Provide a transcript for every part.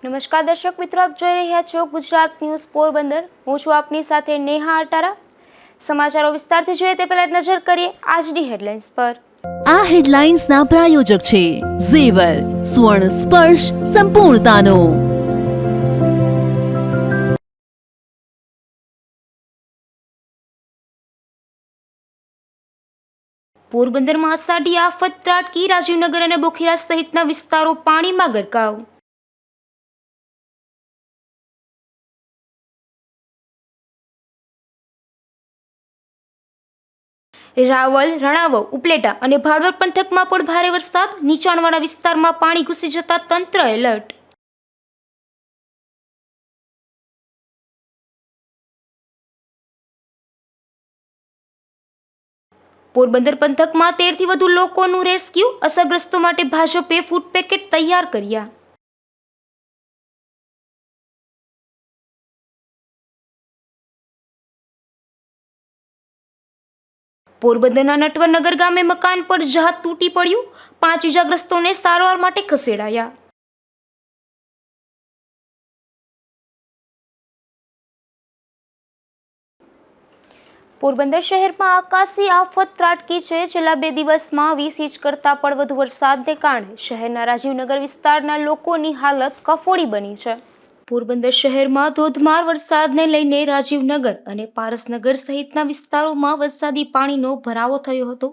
નમસ્કાર દર્શક મિત્રો, આપ જોઈ રહ્યા છો ગુજરાત ન્યૂઝ પોરબંદર। હું છું આપની સાથે નેહા અટારા। સમાચારો વિસ્તારથી જોઈએ તે પહેલા નજર કરીએ આજની હેડલાઇન્સ પર। આ હેડલાઇન્સના પ્રાયોજક છે ઝેવર, સુવર્ણ સ્પર્શ સંપૂર્ણતાનો। પોરબંદરમાં અષાઢી આફત ત્રાટકી, રાજીવનગર અને બોખીરા સહિતના વિસ્તારો પાણીમાં ગરકાવ। રાવલ, રણાવવ, ઉપલેટા અને ભાડવર પંથકમાં પણ ભારે વરસાદ, નીચાણવાળા વિસ્તારમાં પાણી ઘૂસી જતા તંત્ર એલર્ટ। પોરબંદર પંથકમાં 13 થી વધુ લોકોનું રેસ્ક્યુ, અસરગ્રસ્તો માટે ભાજપે ફૂડ પેકેટ તૈયાર કર્યા। પોરબંદરના નટવરનગર ગામે મકાન પર જહાજ તૂટી પડ્યું, 5 ઇજાગ્રસ્તોને સારવાર માટે ખસેડાયા। પોરબંદર શહેરમાં આકાશી આફત ત્રાટકી છે। છેલ્લા 2 દિવસમાં 20 ઇંચ કરતાં પણ વધુ વરસાદને કારણે શહેરના રાજીવનગર વિસ્તારના લોકોની હાલત કફોડી બની છે। પોરબંદર શહેરમાં ધોધમાર વરસાદને લઈને રાજીવનગર અને પારસનગર સહિતના વિસ્તારોમાં વરસાદી પાણીનો ભરાવો થયો હતો,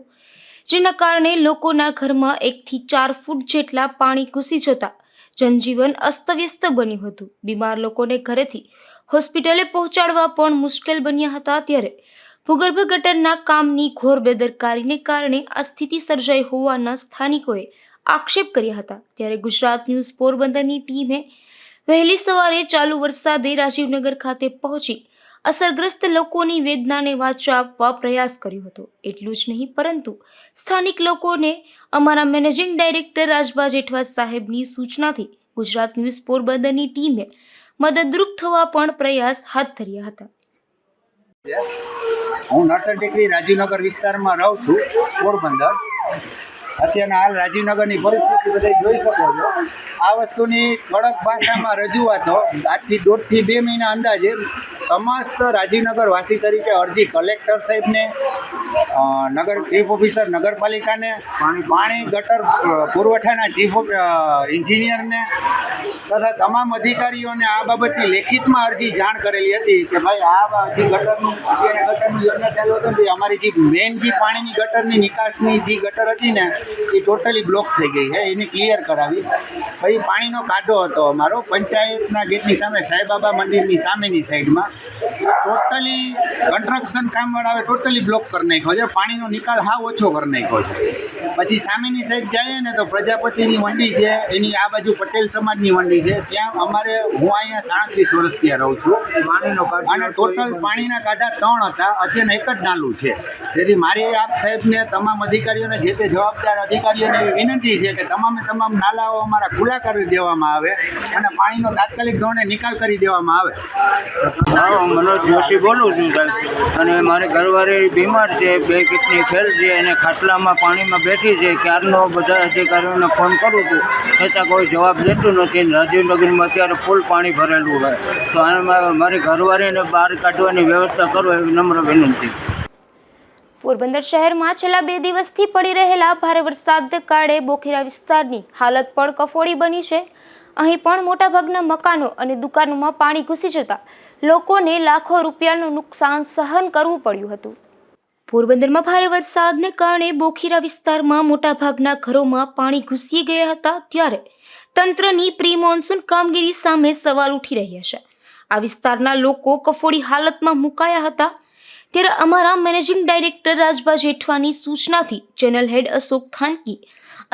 જેના કારણે લોકોના ઘરમાં 1 થી 4 ફૂટ જેટલા પાણી ઘૂસી જતા જનજીવન અસ્તવ્યસ્ત બન્યું હતું। બીમાર લોકોને ઘરેથી હોસ્પિટલે પહોંચાડવા પણ મુશ્કેલ બન્યા હતા। ત્યારે ભૂગર્ભ ગટરના કામની ઘોર બેદરકારીને કારણે આ સ્થિતિ સર્જાઈ હોવાના સ્થાનિકોએ આક્ષેપ કર્યા હતા। ત્યારે ગુજરાત ન્યૂઝ પોરબંદરની ટીમે વહેલી સવારે ચાલુ વરસાદે રાજીવનગર ખાતે પહોંચી અસરગ્રસ્ત લોકોની વેદનાને વાચા આપવા પ્રયાસ કર્યો હતો। એટલું જ નહીં પરંતુ સ્થાનિક લોકોને અમારા મેનેજિંગ ડાયરેક્ટર રાજબા જેઠવા સાહેબની સૂચનાથી ગુજરાત ન્યૂઝ પોરબંદરની ટીમે મદદરૂપ થવા પણ પ્રયાસ હાથ ધર્યા હતા। હું નરસણ ટેકરી રાજીવનગર વિસ્તારમાં રહું છું, પોરબંદર। અત્યારના હાલ રાજીવનગરની પરિસ્થિતિ બધા જોઈ શકો છો। આ વસ્તુની કડક ભાષામાં રજૂઆતો આજથી 1.5 થી 2 મહિના અંદાજે સમસ્ત રાજીવનગર વાસી તરીકે અરજી કલેક્ટર સાહેબને, નગર ચીફ ઓફિસર નગરપાલિકાને, પાણી ગટર પુરવઠાના ચીફ એન્જિનિયરને તથા તમામ અધિકારીઓને આ બાબતની લેખિતમાં અરજી જાણ કરેલી હતી કે ભાઈ આ જે ગટરની યોજના ચાલુ હતી, અમારી જે મેઇન જે પાણીની ગટરની નિકાસની જે ગટર હતી ને એ ટોટલી બ્લોક થઈ ગઈ છે, એને ક્લિયર કરાવી। પછી પાણીનો કાઢો હતો અમારો પંચાયતના ગેટની સામે, સાંઈબાબા મંદિરની સામેની સાઈડમાં, ટોટલી કન્સ્ટ્રક્શન કામવાળાએ ટોટલી બ્લોક કરી નાખ્યો છે, પાણીનો નિકાલ હાવ ઓછો કરી નાખ્યો છે। પછી સામેની સાઈડ જઈએ ને તો પ્રજાપતિની મંડી છે, એની આ બાજુ પટેલ સમાજની મંડી છે, ત્યાં અમારે હું અહીંયા 37 વર્ષ ત્યાં રહું છું, અને ટોટલ પાણીના કાંઠા 3 હતા, અત્યારે એક જ નાલું છે। તેથી મારી આપ સાહેબને, તમામ અધિકારીઓને, જે તે જવાબદાર અધિકારીઓને એવી વિનંતી છે કે તમામ નાલાઓ અમારા ખુલ્લા કરી દેવામાં આવે અને પાણીનો તાત્કાલિક ધોરણે નિકાલ કરી દેવામાં આવે। હા, હું મનોજ જોશી બોલું છું સાહેબ, અને મારી ઘરવાળી બીમાર છે, 2 કિડની ફેલ છે, અને ખાટલામાં પાણીમાં બેઠી છે। ક્યારનો બધા અધિકારીઓને ફોન કરું છું છતાં કોઈ જવાબ દેતું નથી। રાજીવનગરમાં અત્યારે ફૂલ પાણી ભરેલું હોય, તો આમાં મારી ઘરવાળીને બહાર કાઢવાની વ્યવસ્થા કરો એવી નમ્ર વિનંતી। પોરબંદર શહેરમાં છેલ્લા 2 દિવસથી પડી રહેલા ભારે વરસાદને કારણે બોખીરા વિસ્તારની હાલત પણ કફોડી બની છે। અહીં પણ મોટાભાગના મકાનો અને દુકાનોમાં પાણી ઘૂસી જતા લોકોને લાખો રૂપિયાનું નુકસાન સહન કરવું પડ્યું હતું। પોરબંદરમાં ભારે વરસાદને કારણે બોખીરા વિસ્તારમાં મોટાભાગના ઘરોમાં પાણી ઘૂસી ગયા હતા। ત્યારે તંત્રની પ્રી મોન્સૂન કામગીરી સામે સવાલ ઉઠી રહ્યા છે। આ વિસ્તારના લોકો કફોડી હાલતમાં મુકાયા હતા। ત્યારે અમારા મેનેજિંગ ડાયરેક્ટર રાજબા જેઠવાની સૂચનાથી ચેનલ હેડ અશોક થાનકી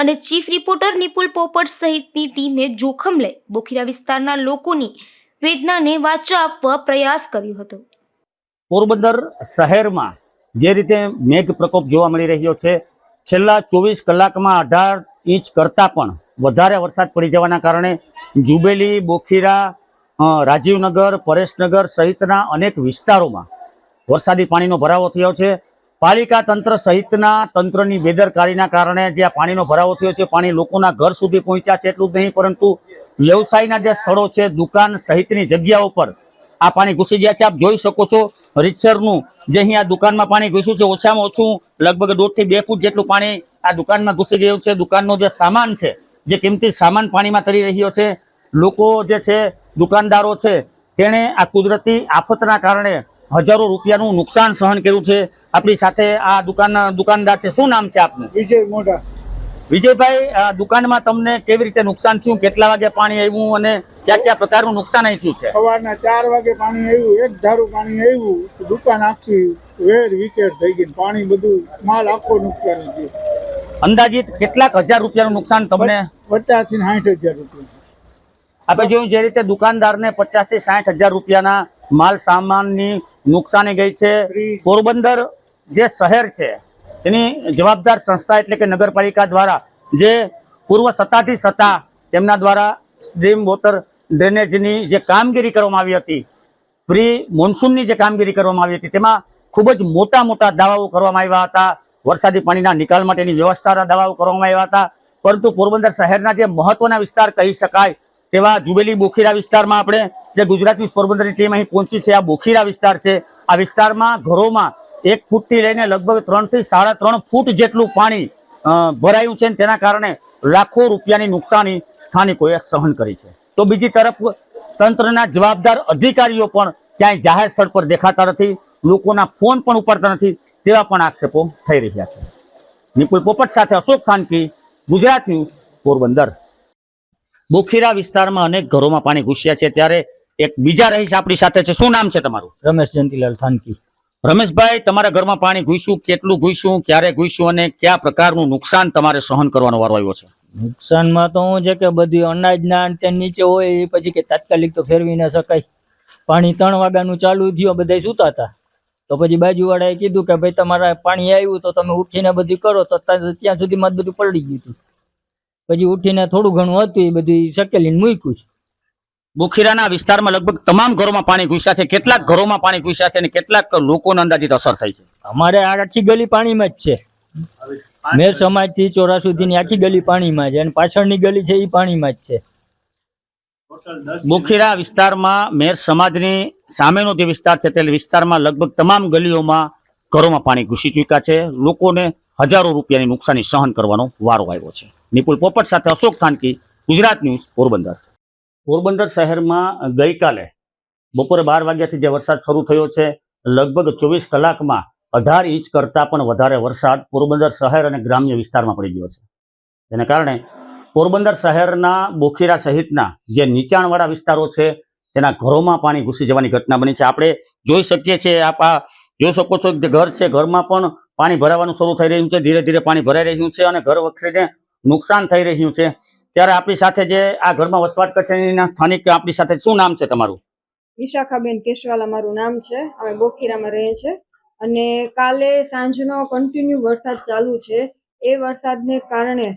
અને ચીફ રિપોર્ટર નિપુલ પોપટ સહિતની ટીમે જોખમ લઈ બોખીરા વિસ્તારના લોકોની વેદનાને વાચા આપવા પ્રયાસ કર્યો હતો। પોરબંદર શહેરમાં જે રીતે મેઘ પ્રકોપ જોવા મળી રહ્યો છે, છેલ્લા 24 કલાકમાં 18 ઇંચ કરતાં પણ વધારે વરસાદ પડી જવાના કારણે જુબેલી, બોખીરા, રાજીવનગર, પરેશનગર સહિતના અનેક વિસ્તારોમાં વરસાદી પાણીનો ભરાવો થયો છે। પાલિકા તંત્ર સહિતના તંત્રની બેદરકારીના કારણે જે આ પાણીનો ભરાવો થયો છે, પાણી લોકોના ઘર સુધી પહોંચ્યા છે। એટલું જ નહીં પરંતુ વ્યવસાયના જે સ્થળો છે, દુકાન સહિતની જગ્યાઓ પર આ પાણી ઘૂસી ગયા છે. આપ જોઈ શકો છો રીતસરનું જે અહીંયા દુકાનમાં પાણી ઘૂસ્યું છે, ઓછામાં ઓછું લગભગ 1.5 થી 2 ફૂટ જેટલું પાણી આ દુકાનમાં ઘૂસી ગયું છે. દુકાનનો જે સામાન છે, જે કિંમતી સામાન પાણીમાં તરી રહ્યો છે. લોકો જે છે, દુકાનદારો છે, તેણે આ કુદરતી આફતના કારણે હજારો રૂપિયાનું નુકસાન સહન કર્યું છે. આપણી સાથે આ દુકાનદાર છે. શું નામ છે આપનું? વિજય મોઢા. વિજયભાઈ, આ દુકાનમાં તમને કેવી રીતે નુકસાન થયું? કેટલા વાગે પાણી આવ્યું અને કયા કયા પ્રકારનું નુકસાન અહીં થયું છે? સવારના 4 વાગે પાણી આવ્યું, એક ધારું પાણી આવ્યું, દુકાન આખી વેર વિખેર થઈ ગઈ, પાણી બધું માલ આખો નુકસાન ગયો. અંદાજિત કેટલાક હજાર રૂપિયાનું નુકસાન તમને? 50 થી 60 હજાર રૂપિયા. આપણે જોયું જે રીતે દુકાનદારને 50 થી 60 હજાર રૂપિયાના માલ સામાનની નુકસાની ગઈ છે. પોરબંદર જે શહેર છે તેની જવાબદાર સંસ્થા એટલે કે નગરપાલિકા દ્વારા જે પૂર્વ સત્તાધીશ હતા તેમના દ્વારા સ્ટ્રીમ વોટર ડ્રેનેજની જે કામગીરી કરવામાં આવી હતી, પ્રી મોન્સૂનની જે કામગીરી કરવામાં આવી હતી, તેમાં ખૂબ જ મોટા મોટા દાવાઓ કરવામાં આવ્યા હતા. વરસાદી પાણીના નિકાલ માટેની વ્યવસ્થાના દાવાઓ કરવામાં આવ્યા હતા. પરંતુ પોરબંદર શહેરના જે મહત્વના વિસ્તાર કહી શકાય તેવા જુબેલી બોખીરા વિસ્તારમાં આપણે જે ગુજરાત ન્યૂઝ પોરબંદરની ટીમ અહીં પહોંચી છે. આ બોખીરા વિસ્તાર છે. આ વિસ્તારમાં ઘરોમાં 1 ફૂટથી લઈને લગભગ 3 થી 3.5 ફૂટ જેટલું પાણી ભરાયું છે. તેના કારણે લાખો રૂપિયાની નુકસાની સ્થાનિકોએ સહન કરી છે. તો બીજી તરફ તંત્રના જવાબદાર અધિકારીઓ પણ ક્યાંય જાહેર સ્થળ પર દેખાતા નથી, લોકોના ફોન પણ ઉપાડતા નથી, તેવા પણ આક્ષેપો થઈ રહ્યા છે. નિપુલ પોપટ સાથે અશોક ખાનકી, ગુજરાત ન્યૂઝ પોરબંદર. બોખીરા વિસ્તારમાં અનેક ઘરોમાં પાણી ઘૂસ્યા છે, ત્યારે એક બીજા રહીશ આપણી સાથે છે. શું નામ છે તમારું? રમેશ જયંતિલાલ થાનકી. રમેશભાઈ, તમારા ઘરમાં પાણી ઘૂસ્યું, કેટલું ઘૂસ્યું, ક્યારે ઘૂસ્યું અને કયા પ્રકારનું નુકસાન તમારે સહન કરવાનો વારો આવ્યો છે? નુકસાનમાં તો શું છે કે બધું અનાજના તે નીચે હોય એ પછી કે તાત્કાલિક તો ફેરવી ન શકાય. પાણી 3 વાગ્યાનું ચાલુ થયું, બધા સૂતા હતા. તો પછી બાજુવાળાએ કીધું કે ભાઈ તમારા પાણી આવ્યું તો તમે ઉઠીને બધું કરો. તો ત્યાં સુધીમાં બધું પલળી ગયું હતું. પછી ઉઠીને થોડું ઘણું હતું એ બધું શકેલીને મૂક્યું છે. બોખીરાના વિસ્તારમાં લગભગ તમામ ઘરોમાં પાણી ઘૂસ્યા છે. કેટલાક ઘરોમાં પાણી ઘૂસ્યા છે અને કેટલાક લોકોને અંદાજિત અસર થઈ છે? અમારે આખી ગલી પાણીમાં જ છે. મેર સમાજ થી ચોરા સુધીની આખી ગલી પાણીમાં છે અને પાછળની ગલી છે એ પાણીમાં જ છે. બોખીરા વિસ્તારમાં મેર સમાજની સામેનો જે વિસ્તાર છે તે વિસ્તારમાં લગભગ તમામ ગલીઓમાં ઘરોમાં પાણી ઘૂસી ચૂક્યા છે. લોકોને હજારો રૂપિયાની નુકસાની સહન કરવાનો વારો આવ્યો છે. નિપુલ પોપટ સાથે અશોક થાનકી, ગુજરાત ન્યૂઝ પોરબંદર. પોરબંદર શહેરમાં ગઈકાલે બપોરે 12 વાગ્યાથી જે વરસાદ શરૂ થયો છે, લગભગ 24 કલાકમાં 18 ઇંચ કરતાં પણ વધારે વરસાદ પોરબંદર શહેર અને ગ્રામ્ય વિસ્તારમાં પડી ગયો છે. જેને કારણે પોરબંદર શહેરના બોખીરા સહિતના જે નીચાણવાળા વિસ્તારો છે તેના ઘરોમાં પાણી ઘૂસી જવાની ઘટના બની છે. આપણે જોઈ શકીએ છીએ, આપ જોઈ શકો છો જે ઘર છે, ઘરમાં પણ પાણી ભરાવાનું શરૂ થઈ રહ્યું છે. ધીરે ધીરે પાણી ભરાઈ રહ્યું છે અને ઘર વખતે નુકસાન થઈ રહ્યું છે. ત્યારે આપણી સાથે જે આ ઘરમાં વસવાટ કરે છે એના સ્થાનિક આપણી સાથે, શું નામ છે તમારું? વિશાખાબેન કેશવાલા મારું નામ છે. અમે બોખીરામાં રહીએ છીએ અને કાલે સાંજનો કન્ટિન્યુ વરસાદ ચાલુ છે. એ વરસાદને કારણે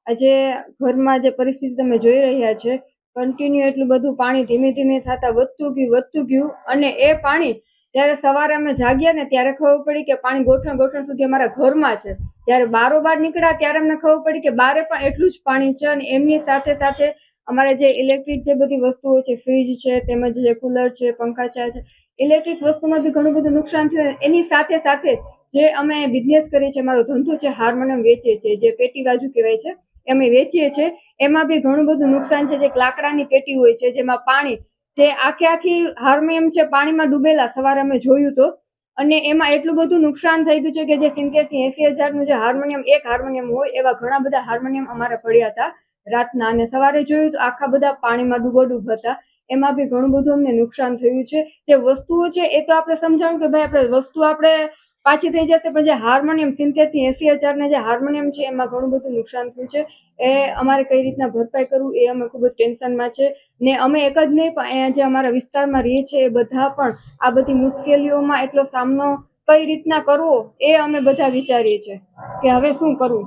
આજે ઘરમાં જે પરિસ્થિતિ તમે જોઈ રહ્યા છે, કન્ટિન્યુ એટલું બધું પાણી ધીમે ધીમે થતા વધતું ગયું અને એ પાણી ત્યારે સવારે અમે જાગ્યા ને ત્યારે ખબર પડી કે પાણી ગોઠણ સુધી અમારા ઘરમાં છે. ત્યારે બારોબાર નીકળ્યા ત્યારે અમને ખબર પડી કે બારે પણ એટલું જ પાણી છે. અને એમની સાથે સાથે અમારે જે ઇલેક્ટ્રિક જે બધી વસ્તુઓ છે, ફ્રીજ છે, તેમજ જે કુલર છે, પંખા છે, ઇલેક્ટ્રિક વસ્તુમાં બી ઘણું બધું નુકસાન થયું. એની સાથે સાથે જે અમે બિઝનેસ કરીએ છીએ, અમારો ધંધો છે, હાર્મોનિયમ વેચીએ છીએ, જે પેટી બાજુ કહેવાય છે, અમે વેચીએ છીએ. એમાં બી ઘણું બધું નુકસાન છે. જે લાકડાની પેટી હોય છે, જેમાં પાણી તે આખી હાર્મોનિયમ છે પાણીમાં ડૂબેલા સવારે અમે જોયું તો. અને એમાં એટલું બધું નુકસાન થઈ ગયું છે કે જે 70 થી 80 હજારનું જે હાર્મોનિયમ એક હાર્મોનિયમ હોય એવા ઘણા બધા હાર્મોનિયમ અમારા પડ્યા હતા રાતના. અને સવારે જોયું તો આખા બધા પાણીમાં ડૂબોડૂબ હતા. એમાં બી ઘણું બધું અમને નુકસાન થયું છે. જે વસ્તુઓ છે એ તો આપણે સમજાણું કે ભાઈ આપણે વસ્તુ આપણે પાછી થઈ જશે, પણ જે હાર્મોનિયમ 70 થી 80 હજારના જે હાર્મોનિયમ છે એમાં ઘણું બધું નુકસાન થયું છે. એ અમારે કઈ રીતના ભરપાઈ કરવું એ અમે ખૂબ જ ટેન્શનમાં છે. ને અમે એક જ નહીં પણ અહીંયા જે અમારા વિસ્તારમાં રહીએ છીએ એ બધા પણ આ બધી મુશ્કેલીઓમાં એટલો સામનો કઈ રીતના કરવો એ અમે બધા વિચારીએ છીએ કે હવે શું કરવું.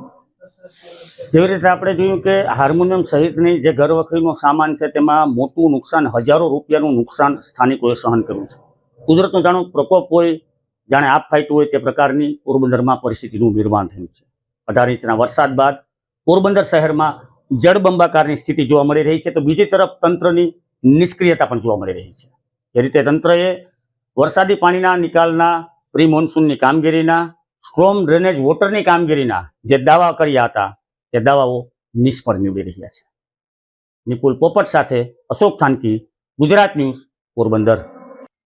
જેવી રીતે આપણે જોયું કે હાર્મોનિયમ સહિતની જે ઘરવખરીનો સામાન છે તેમાં મોટું નુકસાન, હજારો રૂપિયાનું નુકસાન સ્થાનિકોએ સહન કર્યું છે. કુદરતનો જાણો પ્રકોપ હોય, જાણે આપ ફાટ્યું હોય તે પ્રકારની પોરબંદરમાં પરિસ્થિતિનું નિર્માણ થયું છે. 18 ઇંચના વરસાદ બાદ પોરબંદર શહેરમાં જળબંબાકારની સ્થિતિ જોવા મળી રહી છે, તો બીજી તરફ તંત્રની નિષ્ક્રિયતા પણ જોવા મળી રહી છે. જે રીતે તંત્રએ વરસાદી પાણીના નિકાલના, પ્રી મોન્સૂનની કામગીરીના, સ્ટ્રોમ ડ્રેનેજ વોટરની કામગીરીના જે દાવા કર્યા હતા તે દાવાઓ નિષ્ફળ નીવડી રહ્યા છે. નિપુલ પોપટ સાથે અશોક થાનકી, ગુજરાત ન્યૂઝ, પોરબંદર.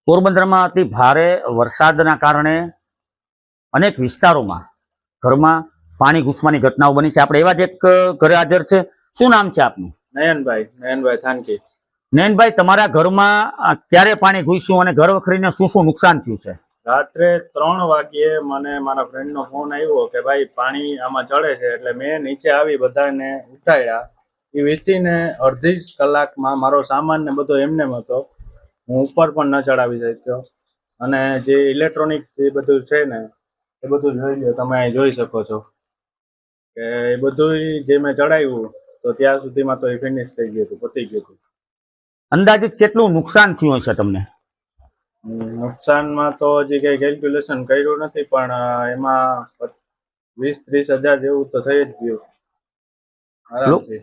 પોરબંદરમાં અતિ ભારે વરસાદના કારણે અનેક વિસ્તારોમાં ઘરમાં પાણી ઘૂસવાની ઘટનાઓ બની છે. આપણે એવા જ એક ઘરે હાજર છે. શું નામ છે આપનું? નયનભાઈ થાનકી. નયનભાઈ, તમારા ઘરમાં ક્યારે પાણી ઘૂસ્યું અને ઘર વખરીને શું શું નુકસાન થયું છે? રાત્રે 3 વાગ્યે મને મારા ફ્રેન્ડનો ફોન આવ્યો કે ભાઈ પાણી આમાં ચડે છે, એટલે મેં નીચે આવી બધાને ઉઠાડ્યા. એ વીતીને અડધી જ કલાકમાં મારો સામાન ને બધો એમને હતો, હું ઉપર પણ ન ચડાવી શક્યો. અને જે ઇલેક્ટ્રોનિક જે બધું છે ને એ બધું જોઈ લો, તમે અહીં જોઈ શકો છો કે એ બધું જે મેં ચડાવ્યું તો ત્યાં સુધીમાં તો એ ફિનિશ થઈ ગયું હતું, પતી ગયું હતું. અંદાજિત કેટલું નુકસાન થયું હશે તમને? નુકસાનમાં તો હજી કઈ કેલ્ક્યુલેશન કર્યું નથી, પણ એમાં 20-30 હજાર જેવું તો થઈ જ ગયું આરામથી.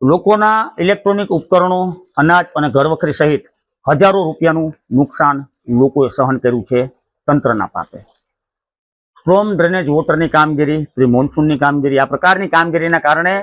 લોકોના ઇલેક્ટ્રોનિક ઉપકરણો, અનાજ અને ઘરવખરી સહિત હજારો રૂપિયાનું નુકસાન લોકોએ સહન કર્યું છે તંત્રના પાપે. સ્ટ્રોમ ડ્રેનેજ વોટરની કામગીરી, પ્રી મોન્સૂનની કામગીરી, આ પ્રકારની કામગીરીના કારણે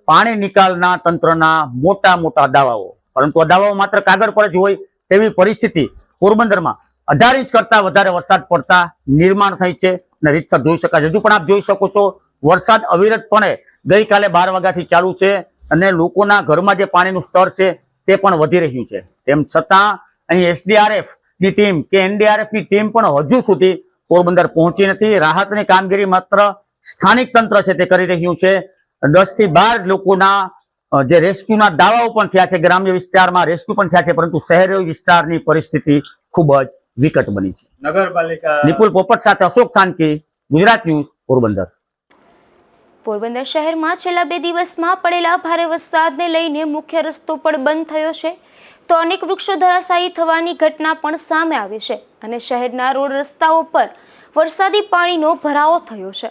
પાણી નિકાલના તંત્રના મોટા મોટા દાવાઓ, પરંતુ આ દાવાઓ માત્ર કાગળ પર જ હોય તેવી પરિસ્થિતિ પોરબંદરમાં 18 ઇંચ કરતા વધારે વરસાદ પડતા નિર્માણ થઈ છે અને રીતસર જોઈ શકાય. હજુ પણ આપ જોઈ શકો છો વરસાદ અવિરતપણે ગઈકાલે 12 વાગ્યાથી ચાલુ છે અને લોકોના ઘરમાં જે પાણીનું સ્તર છે તે પણ વધી રહ્યું છે. તેમ છતાં અહીં SDRF ની ટીમ કે NDRF ની ટીમ પણ હજુ સુધી પોરબંદર પહોંચી નથી. રાહતની કામગીરી માત્ર સ્થાનિક તંત્ર છે તે કરી રહ્યું છે. 10 થી 12 લોકોના જે રેસ્ક્યુના દાવાઓ પણ થયા છે, ગ્રામ્ય વિસ્તારમાં રેસ્ક્યુ પણ થયા છે, પરંતુ શહેરી વિસ્તારની પરિસ્થિતિ ખૂબ જ વિકટ બની છે. નગરપાલિકા. નિપુલ પોપટ સાથે અશોક થાનકી, ગુજરાત ન્યૂઝ, પોરબંદર. પોરબંદર શહેરમાં છેલ્લા 2 દિવસમાં પડેલા ભારે વરસાદને લઈને મુખ્ય રસ્તો પણ બંધ થયો છે, તો અનેક વૃક્ષો ધરાશાયી થવાની ઘટના પણ સામે આવી છે અને શહેરના રોડ રસ્તાઓ પર વરસાદી પાણીનો ભરાવો થયો છે.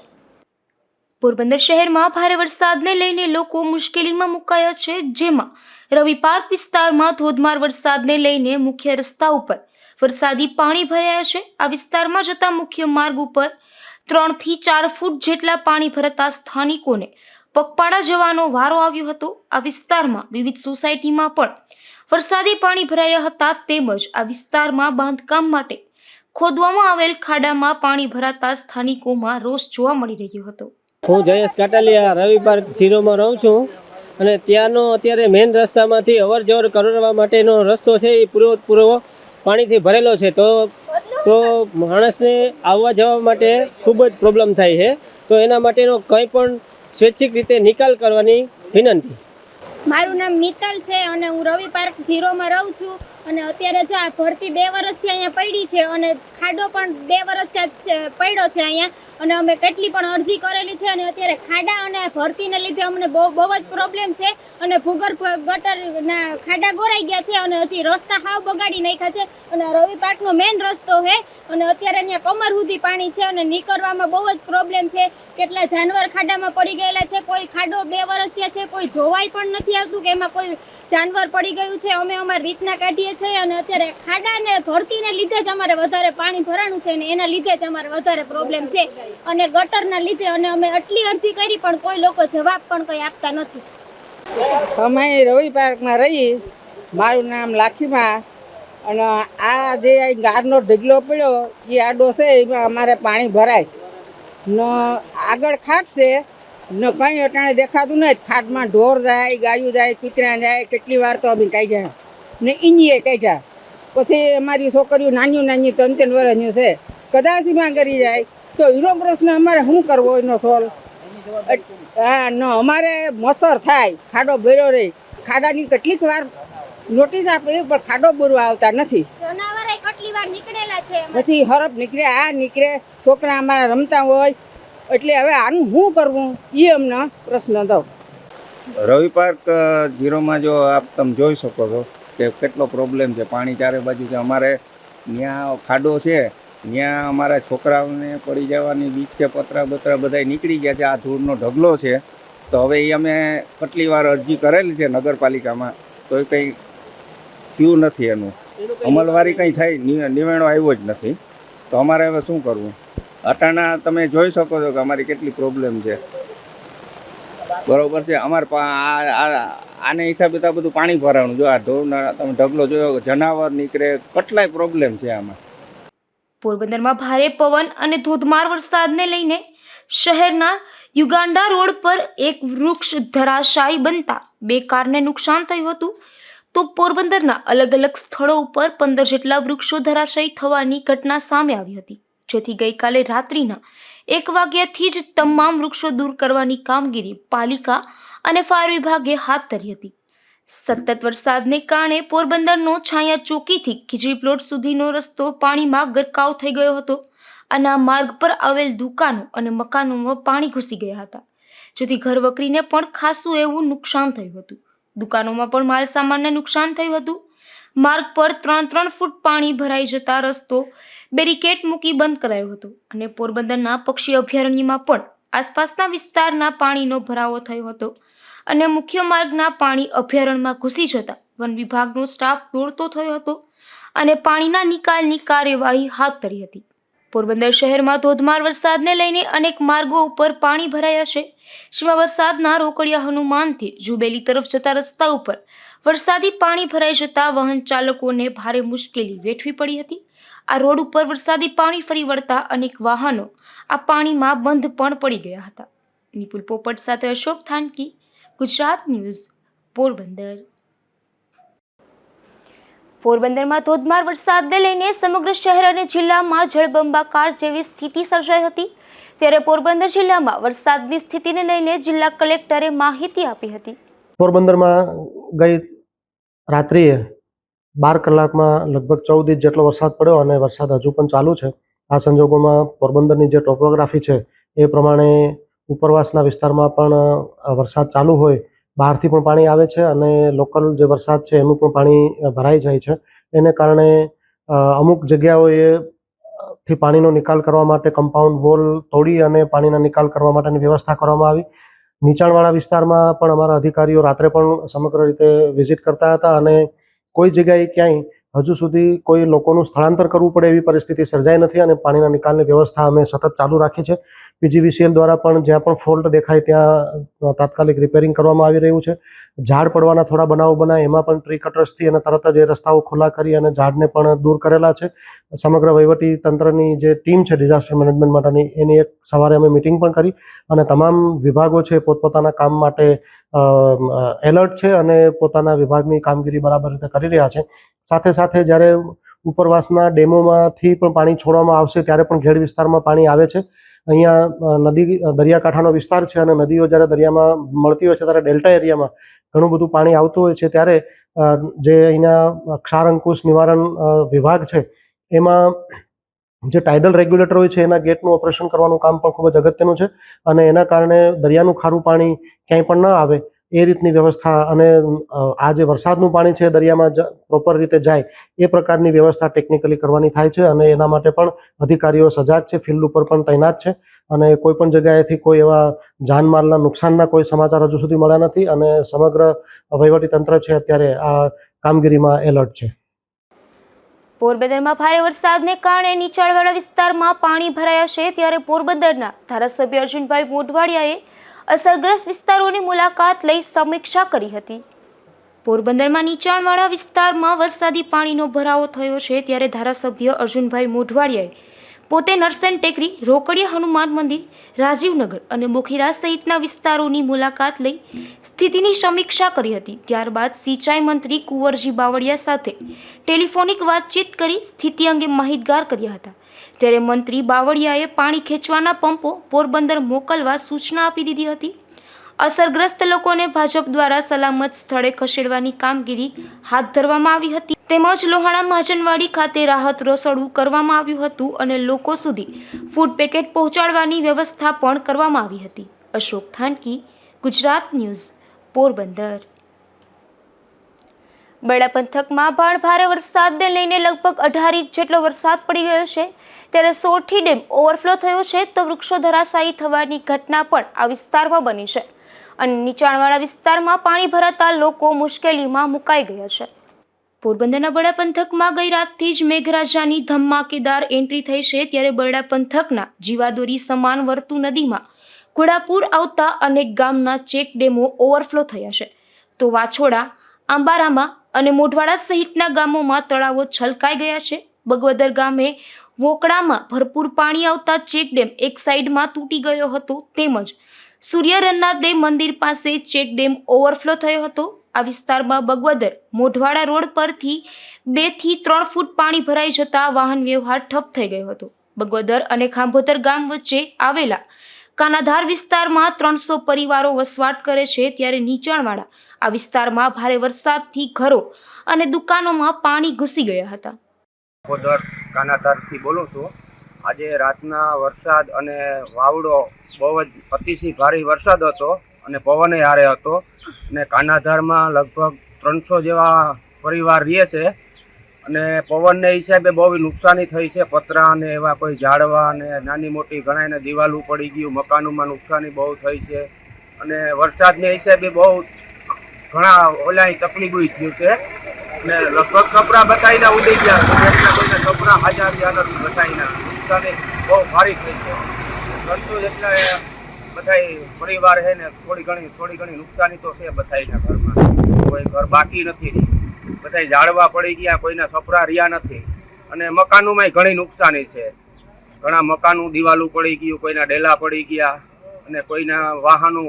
પોરબંદર શહેરમાં ભારે વરસાદને લઈને લોકો મુશ્કેલીમાં મુકાયા છે, જેમાં રવિ પાર્ક વિસ્તારમાં ધોધમાર વરસાદને લઈને મુખ્ય રસ્તા ઉપર વરસાદી પાણી ભરાયા છે. આ વિસ્તારમાં જતા મુખ્ય માર્ગ ઉપર 3 થી 4 ફૂટ જેટલા પાણી ભરાતા સ્થાનિકોને પગપાળા જવાનો વારો આવ્યો હતો. આ વિસ્તારમાં વિવિધ સોસાયટીમાં પણ વરસાદી પાણી ભરાયા હતા, તેમજ આ વિસ્તારમાં બાંધકામ માટે ખોદવામાં આવેલ ખાડામાં પાણી ભરાતા સ્થાનિકોમાં રોષ જોવા મળી રહ્યો હતો. હું જયેશ કાટાલિયા રવિ પાર્ક 0માં રહું છું અને ત્યાંનો અત્યારે મેઇન રસ્તામાંથી અવર જવર કરવા માટેનો રસ્તો છે એ પૂરો પાણીથી ભરેલો છે, તો માણસને આવવા જવા માટે ખૂબ જ પ્રોબ્લેમ થાય છે. તો એના માટેનો કંઈ પણ સ્વૈચ્છિક રીતે નિકાલ કરવાની વિનંતી. મારું નામ મિત્તલ છે અને હું રવિ પાર્ક 0માં રહું છું. અને અત્યારે જો આ ભરતી 2 વર્ષથી અહીંયા પડી છે અને ખાડો પણ 2 વર્ષથી પડ્યો છે અહીંયા, અને અમે કેટલી પણ અરજી કરેલી છે અને અત્યારે ખાડા અને ભરતીને લીધે અમને બહુ જ પ્રોબ્લેમ છે અને ભૂગર્ભ ગટરના ખાડા ગોરાઈ ગયા છે અને હજી રસ્તા હાવ બગાડી નાખ્યા છે. અને રવિ પાર્કનો મેઇન રસ્તો છે અને અત્યારે અહીંયા કમર સુધી પાણી છે અને નીકળવામાં બહુ જ પ્રોબ્લેમ છે. કેટલા જાનવર ખાડામાં પડી ગયેલા છે, કોઈ ખાડો 2 વર્ષ થયા છે, કોઈ જોવાય પણ નથી આવતું કે એમાં કોઈ જાનવર પડી ગયું છે. અમે અમારી રીતના કાઢીએ છીએ અને અત્યારે ખાડાને ભરતીને લીધે જ અમારે વધારે પાણી ભરાણું છે અને એના લીધે જ અમારે વધારે પ્રોબ્લેમ છે અને ગટરના લીધે. અને અમે આટલી અરજી કરી પણ કોઈ લોકો જવાબ પણ કંઈ આપતા નથી. અમે રવિ પાર્કમાં રહી. મારું નામ લાખીમાં અને આ જે ગારનો ઢગલો પડ્યો એ આડો છે, એમાં અમારે પાણી ભરાય ને આગળ ખાટ છે ને કંઈ અટાણે દેખાતું નથી. ખાટમાં ઢોર જાય, ગાયું જાય, કૂતરા જાય. કેટલી વાર તો અમે કાઢ્યા ને ઈંજીએ કાઢ્યા. પછી અમારી છોકરીઓ નાની 3-3 વર્ષની છે, કદાચ એમાં કરી જાય તો એનો પ્રશ્ન અમારે શું કરવો એનો સોલ્વ? હા ન અમારે મસર થાય, ખાડો ભર્યો રહે. ખાડાની કેટલીક વાર નોટિસ આપે પણ ખાડો પૂરવા આવતા નથી. જનાવરે કેટલી વાર નીકળેલા છે, પછી હરફ નીકળે, આ નીકળે, છોકરા અમારા રમતા હોય. એટલે હવે આનું શું કરવું એ અમને પ્રશ્ન દો. રવિ પાર્ક 0માં જો આપ તમે જોઈ શકો છો કે કેટલો પ્રોબ્લેમ છે. પાણી ચારે બાજુ છે. અમારે ત્યાં ખાડો છે, ત્યાં અમારા છોકરાઓને પડી જવાની બીક છે. પતરા બતરા બધા નીકળી ગયા છે. આ ધૂળનો ઢગલો છે તો હવે એ અમે કેટલી વાર અરજી કરેલી છે નગરપાલિકામાં, તો એ કંઈ થયું નથી. એનું અમલવારી કંઈ થઈ નિવેણો આવ્યો જ નથી. તો અમારે હવે શું કરવું? અટાણા તમે જોઈ શકો છો કે અમારી કેટલી પ્રોબ્લેમ છે. બરોબર છે. અમારે આને હિસાબે તો આ બધું પાણી ભરાવાનું. જો આ ઢોરના તમે ઢગલો જોયો, જનાવર નીકળે, કેટલાય પ્રોબ્લેમ છે આમાં. પોરબંદરમાં ભારે પવન અને ધોધમાર વરસાદને લઈને શહેરના યુગાન્ડા રોડ પર એક વૃક્ષ ધરાશાયી બનતા 2 કારને નુકસાન થયું હતું. તો પોરબંદરના અલગ અલગ સ્થળો ઉપર 15 જેટલા વૃક્ષો ધરાશાયી થવાની ઘટના સામે આવી હતી, જેથી ગઈકાલે રાત્રિના 1 વાગ્યાથી જ તમામ વૃક્ષો દૂર કરવાની કામગીરી પાલિકા અને ફાયર વિભાગે હાથ ધરી હતી. સતત વરસાદને કારણે પોરબંદરનો છાયા ચોકીથી ખીજડી પ્લોટ સુધીનો રસ્તો પાણીમાં ગરકાવ થઈ ગયો હતો અને આ માર્ગ પર આવેલ દુકાનો અને મકાનોમાં પાણી ઘૂસી ગયા હતા, જેથી ઘરવકરીને પણ ખાસું એવું નુકસાન થયું હતું. દુકાનોમાં પણ માલ સામાનને નુકસાન થયું હતું. માર્ગ પર 3 ફૂટ પાણી ભરાઈ જતા રસ્તો બેરિકેડ મૂકી બંધ કરાયો હતો અને પોરબંદરના પક્ષી અભયારણ્યમાં પણ આસપાસના વિસ્તારના પાણીનો ભરાવો થયો હતો અને મુખ્ય માર્ગના પાણી અભયારણ્યમાં ઘૂસી જતા વન વિભાગનો સ્ટાફ દોડતો થયો હતો અને પાણીના નિકાલની કાર્યવાહી હાથ ધરી હતી. પોરબંદર શહેરમાં ધોધમાર વરસાદને લઈને અનેક માર્ગો ઉપર પાણી ભરાયા છે, જેમાં વરસાદના રોકડિયા હનુમાનથી જુબેલી તરફ જતા રસ્તા ઉપર વરસાદી પાણી ભરાઈ જતા વાહન ચાલકોને ભારે મુશ્કેલી વેઠવી પડી હતી. આ રોડ ઉપર વરસાદી પાણી ફરી વળતા અનેક વાહનો આ પાણીમાં બંધ પણ પડી ગયા હતા. નિપુલ પોપટ સાથે અશોક થાનકી, ગુજરાત ન્યૂઝ, પોરબંદર. પોરબંદરમાં ધોધમાર વરસાદને લઈને સમગ્ર શહેર અને જિલ્લામાં જળબંબાકાર જેવી સ્થિતિ સર્જાઈ હતી. ત્યારે પોરબંદર જિલ્લામાં વરસાદની સ્થિતિને લઈને જિલ્લા કલેક્ટરે માહિતી આપી હતી. પોરબંદરમાં ગઈ રાત્રિએ 12 કલાકમાં લગભગ 14 ઇંચ જેટલો વરસાદ પડ્યો અને વરસાદ હજુ પણ ચાલુ છે. આ સંજોગોમાં પોરબંદરની જે ટોપોગ્રાફી છે એ પ્રમાણે ઉપરવાસના વિસ્તારમાં પણ વરસાદ ચાલુ હોય, બહારથી પણ પાણી આવે છે અને લોકલ જે વરસાદ છે એનું પણ પાણી ભરાઈ જાય છે. એને કારણે અમુક જગ્યાઓએ થી પાણીનો નિકાલ કરવા માટે કમ્પાઉન્ડ વોલ તોડી અને પાણીના નિકાલ કરવા માટેની વ્યવસ્થા કરવામાં આવી. નીચાણવાળા વિસ્તારમાં પણ અમારા અધિકારીઓ રાત્રે પણ સમગ્ર રીતે વિઝિટ કરતા હતા અને કોઈ જગ્યાએ ક્યાંય હજુ સુધી કોઈ લોકોનું સ્થળાંતર કરવું પડે એવી પરિસ્થિતિ સર્જાઈ નથી અને પાણીના નિકાલની વ્યવસ્થા અમે સતત ચાલુ રાખી છે. PGVCL દ્વારા પણ જ્યાં પણ ફોલ્ટ દેખાય ત્યાં તાત્કાલિક રિપેરિંગ કરવામાં આવી રહ્યું છે. ઝાડ પડવાના થોડા બનાવો બનાય એમાં પણ ટ્રી કટર્સથી અને તરત જ એ રસ્તાઓ ખુલ્લા કરી અને ઝાડને પણ દૂર કરેલા છે. સમગ્ર વહીવટી તંત્રની જે ટીમ છે ડિઝાસ્ટર મેનેજમેન્ટ માટેની, એની એક સવારે અમે મિટિંગ પણ કરી અને તમામ વિભાગો છે પોતપોતાના કામ માટે એલર્ટ છે અને પોતાના વિભાગની કામગીરી બરાબર રીતે કરી રહ્યા છે. સાથે સાથે જ્યારે ઉપરવાસના ડેમોમાંથી પણ પાણી છોડવામાં આવશે ત્યારે પણ ઘેડ વિસ્તારમાં પાણી આવે છે. અહીંયા નદી દરિયાકાંઠાનો વિસ્તાર છે અને નદીઓ જ્યારે દરિયામાં મળતી હોય છે ત્યારે ડેલ્ટા એરિયામાં ઘણું બધું પાણી આવતું હોય છે. ત્યારે જે અહીંના ક્ષાર અંકુશ નિવારણ વિભાગ છે એમાં જે ટાઇડલ રેગ્યુલેટર હોય છે એના ગેટનું ઓપરેશન કરવાનું કામ પણ ખૂબ જ અગત્યનું છે અને એના કારણે દરિયાનું ખારું પાણી ક્યાંય પણ ન આવે એ રીતની વ્યવસ્થા અને આ જે વરસાદનું પાણી છે દરિયામાં પ્રોપર રીતે જાય એ પ્રકારની વ્યવસ્થા ટેકનિકલી કરવાની થાય છે અને એના માટે પણ અધિકારીઓ સજાગ છે, ફિલ્ડ ઉપર પણ તૈનાત છે અને કોઈ પણ જગ્યાએથી કોઈ એવા જાનમાલના નુકસાનના કોઈ સમાચાર હજુ સુધી મળ્યા નથી અને સમગ્ર વહીવટીતંત્ર છે અત્યારે આ કામગીરીમાં એલર્ટ છે. પોરબંદરમાં ભારે વરસાદને કારણે નીચાણવાળા વિસ્તારમાં પાણી ભરાયા છે. ત્યારે પોરબંદરના ધારાસભ્ય અર્જુનભાઈ મોઢવાડિયાએ અસરગ્રસ્ત વિસ્તારોની મુલાકાત લઈ સમીક્ષા કરી હતી. પોરબંદરમાં નીચાણવાળા વિસ્તારમાં વરસાદી પાણીનો ભરાવો થયો છે. ત્યારે ધારાસભ્ય અર્જુનભાઈ મોઢવાડિયાએ પોતે નરસેન ટેકરી, રોકડિયા હનુમાન મંદિર, રાજીવનગર અને બોખીરા સહિતના વિસ્તારોની મુલાકાત લઈ સ્થિતિની સમીક્ષા કરી હતી. ત્યારબાદ સિંચાઈ મંત્રી કુંવરજી બાવળિયા સાથે ટેલિફોનિક વાતચીત કરી સ્થિતિ અંગે માહિતગાર કર્યા હતા. ત્યારે મંત્રી બાવળિયાએ પાણી ખેંચવાના પંપો પોરબંદર મોકલવા સૂચના આપી દીધી હતી. અસરગ્રસ્ત લોકોને ભાજપ દ્વારા સલામત સ્થળે ખસેડવાની કામગીરી હાથ ધરવામાં આવી હતી. તેમજ લોહાણા મહાજનવાડી ખાતે રાહત રસોડું કરવામાં આવ્યું હતું અને લોકો સુધી ફૂડ પેકેટ પહોંચાડવાની વ્યવસ્થા પણ કરવામાં આવી હતી. અશોક થાનકી, ગુજરાત ન્યૂઝ, પોરબંદર. બરડા પંથકમાં પણ ભારે વરસાદને લઈને લગભગ 18 ઇંચ જેટલો વરસાદ પડી ગયો છે. ત્યારે સોરઠી ડેમ ઓવરફ્લો થયો છે તો વૃક્ષો ધરાશાયી થવાની ઘટના પણ આ વિસ્તારમાં બની છે અને નીચાણવાળા વિસ્તારમાં પાણી ભરાતા લોકો મુશ્કેલીમાં મુકાઈ ગયા છે. પોરબંદરના બરડા પંથકમાં ગઈ રાતથી જ મેઘરાજાની ધમાકેદાર એન્ટ્રી થઈ છે. ત્યારે બરડા પંથકના જીવાદોરી સમાન વર્તુ નદીમાં ઘોડાપુર આવતા અનેક ગામના ચેક ડેમો ઓવરફ્લો થયા છે, તો વાછોડા, આંબારામાં અને મોઢવાડા સહિતના ગામોમાં તળાવો છલકાઈ ગયા છે. બગવદર ગામે વોકડામાં ભરપૂર પાણી આવતા ચેક ડેમ એક સાઈડમાં તૂટી ગયો હતો, તેમજ સૂર્યરન્નાદેવ મંદિર પાસે ચેક ડેમ ઓવરફ્લો થયો હતો. આ વિસ્તારમાં બગવદર મોઢવાડા રોડ પરથી 2 થી 3 ફૂટ પાણી ભરાઈ જતા વાહન વ્યવહાર ઠપ થઈ ગયો હતો. બગવદર અને ખાંભોતર ગામ વચ્ચે આવેલા કાનાધાર વિસ્તારમાં 300 પરિવારો વસવાટ કરે છે. ત્યારે નીચાણવાળા આ વિસ્તારમાં ભારે વરસાદથી ઘરો અને દુકાનોમાં પાણી ઘૂસી ગયા હતા. કાનાધારથી બોલું છું. આજે રાતના વરસાદ અને વાવડો બહુ જ અતિશય ભારે વરસાદ હતો અને પવન હારે હતો અને કાનાધારમાં લગભગ 300 જેવા પરિવાર રહે છે અને પવનને હિસાબે બહુ નુકસાની થઈ છે. પતરા અને એવા કોઈ ઝાડવા અને નાની મોટી ઘણાને દિવાલું પડી ગયું, મકાનોમાં નુકસાની બહુ થઈ છે અને વરસાદને હિસાબે બહુ ઘણા ઓલાની તકલીફો થયું છે ને લગભગ કપડાં બતાવીને ઉડી ગયા, કોઈને કપડાં હાજર ગયા નથી બતાવીને. નુકસાની બહુ ભારી થઈ છે. 300 જેટલા બધા પરિવાર છે ને થોડી ઘણી નુકસાની તો છે બધાના ઘરમાં. કોઈ ઘર બાકી નથી રહી, બધા ઝાડવા પડી ગયા, કોઈના છપરા રહ્યા નથી અને મકાનોમાં ઘણી નુકસાની છે. ઘણા મકાનો દિવાલું પડી ગયું, કોઈના ડેલા પડી ગયા અને કોઈના વાહનો